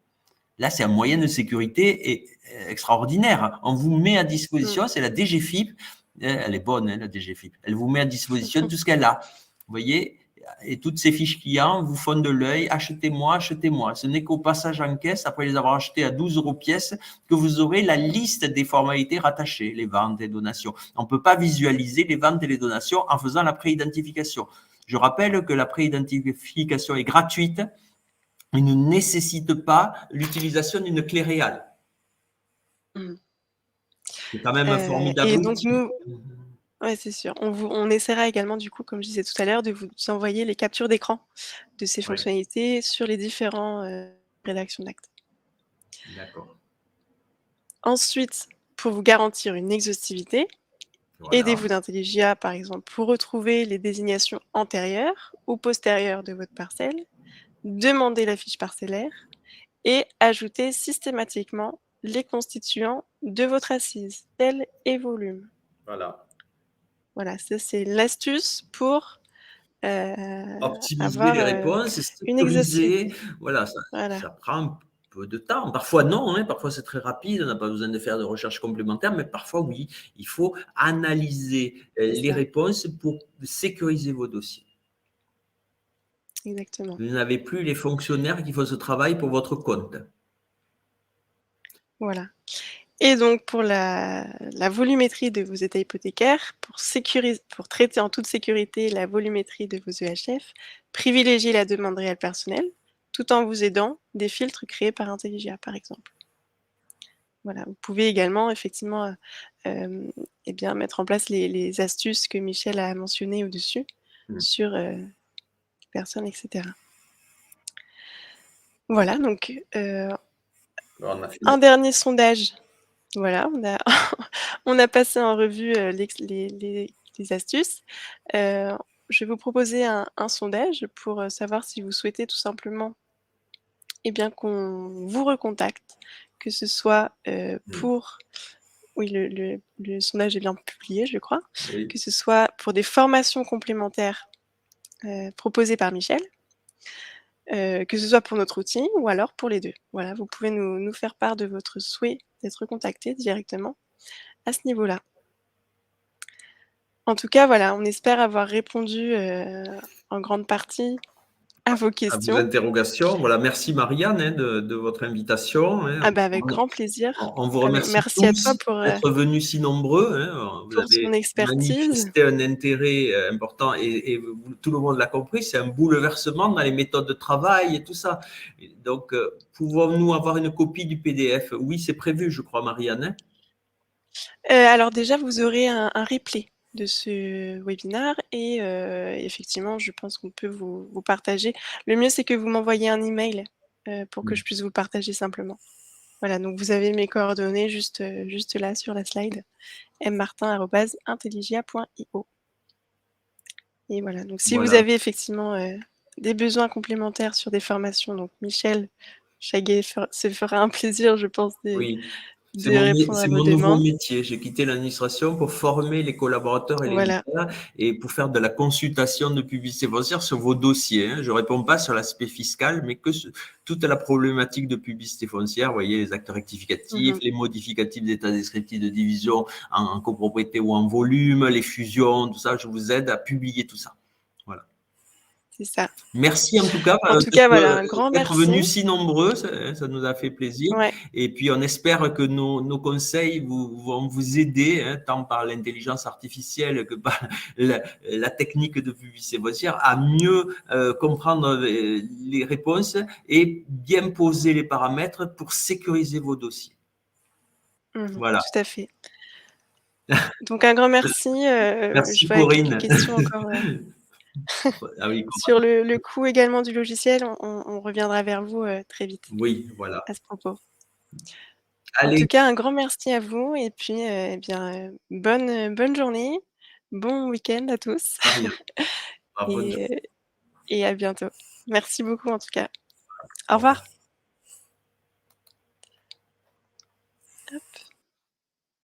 Là, c'est un moyen de sécurité extraordinaire. On vous met à
Mm.
disposition, c'est la DGFIP, elle est bonne, hein, la DGFIP. Elle vous met à disposition tout ce qu'elle a. Vous voyez, et toutes ces fiches clients vous font de l'œil, achetez-moi, achetez-moi. Ce n'est qu'au passage en caisse, après les avoir achetés à 12 € pièce, que vous aurez la liste des formalités rattachées, les ventes et donations. On ne peut pas visualiser les ventes et les donations en faisant la pré-identification. Je rappelle que la pré-identification est gratuite. Il ne nécessite pas l'utilisation d'une clé réelle.
Mm.
C'est quand même un formidable
Et donc
outil.
nous, Ouais, c'est sûr. On essaiera également du coup, comme je disais tout à l'heure, de vous envoyer les captures d'écran de ces
Ouais,
fonctionnalités sur les différents, rédactions d'actes.
d'accord.
Ensuite, pour vous garantir une exhaustivité,
Voilà,
aidez-vous d'Intelligia, par exemple, pour retrouver les désignations antérieures ou postérieures de votre parcelle, demandez la fiche parcellaire et ajoutez systématiquement les constituants de votre assise, tel et volume.
voilà.
Voilà, ça c'est l'astuce pour,
Optimiser
avoir,
les réponses,
une
sécuriser,
exhaustivité.
voilà, ça
Voilà,
ça prend un peu de temps. Parfois non, hein, parfois c'est très rapide, on n'a pas besoin de faire de recherche complémentaire, mais parfois oui, il faut analyser,
c'est
les
ça,
réponses pour sécuriser vos dossiers.
exactement.
Vous n'avez plus les fonctionnaires qui font ce travail pour votre compte.
Voilà. Et donc pour la volumétrie de vos états hypothécaires, pour traiter en toute sécurité la volumétrie de vos EHF, privilégiez la demande réelle personnelle, tout en vous aidant des filtres créés par Intelligia, par exemple. Voilà, vous pouvez également effectivement, et bien mettre en place les astuces que Michel a mentionnées au-dessus
Mmh.
sur, personnes et cetera. Voilà donc,
On a fait
un dernier sondage. Voilà, on a passé en revue, les astuces. Heu, je vais vous proposer un sondage pour, savoir si vous souhaitez tout simplement, eh bien, qu'on vous recontacte, que ce soit,
mmh,
pour oui, le sondage est bien publié, je crois,
oui.
que ce soit pour des formations complémentaires, proposées par Michel, que ce soit pour notre outil ou alors pour les 2. Voilà, vous pouvez nous faire part de votre souhait d'être contacté directement à ce niveau-là. En tout cas, voilà, on espère avoir répondu, en grande partie à vos
À vos
questions.
interrogations. Voilà, merci Marianne, hein, de votre invitation, hein.
Ah bah, avec grand plaisir.
On vous
Alors
remercie
merci à toi
tous d'être venus si nombreux, hein. Vous
pour ton
avez
expertise.
manifesté un intérêt, important et tout le monde l'a compris, c'est un bouleversement dans les méthodes de travail et tout ça. Et donc, pouvons-nous avoir une copie du PDF? Oui, c'est prévu, je crois, Marianne, hein?
Alors déjà, vous aurez un replay de ce webinaire et effectivement, je pense qu'on peut vous partager. Le mieux, c'est que vous m'envoyiez un email, pour que
Mmh.
je puisse vous le partager simplement. Voilà, donc vous avez mes coordonnées juste là sur la slide, mmartin@intelligia.io. Et voilà, donc si vous
Voilà,
avez effectivement, des besoins complémentaires sur des formations, donc Michel Chaguet se fera un plaisir, je pense,
oui.
de répondre à
C'est
vos
mon nouveau
demandes.
métier. J'ai quitté l'administration pour former les collaborateurs et les
Voilà.
leaders et pour faire de la consultation de publicité foncière sur vos dossiers, hein. Je réponds pas sur l'aspect fiscal, mais que sur toute la problématique de publicité foncière. Vous voyez, les actes rectificatifs,
Mmh.
les modificatifs d'état descriptif de division en copropriété ou en volume, les fusions, tout ça. Je vous aide à publier tout ça. Voilà.
C'est ça.
Merci en tout cas
En tout cas, voilà, un grand
d'être
merci.
venus si nombreux, ça nous a fait plaisir.
Ouais,
Et puis on espère que nos conseils vont vous aider, hein, tant par l'intelligence artificielle que par la technique de publicité foncière, à mieux comprendre les réponses et bien poser les paramètres pour sécuriser vos dossiers. Voilà.
tout à fait. Donc un grand merci, je
Merci
vois quelques
Corinne.
questions encore,
Ah oui,
sur le coût également du logiciel. On reviendra vers vous, très vite
oui, voilà.
à ce propos. En tout
Allez,
cas, un grand merci à vous et puis, eh bien, bonne journée, bon week-end à tous
Maria, bonne journée.
et et à bientôt. Merci beaucoup en tout cas. Au
Au revoir.
revoir.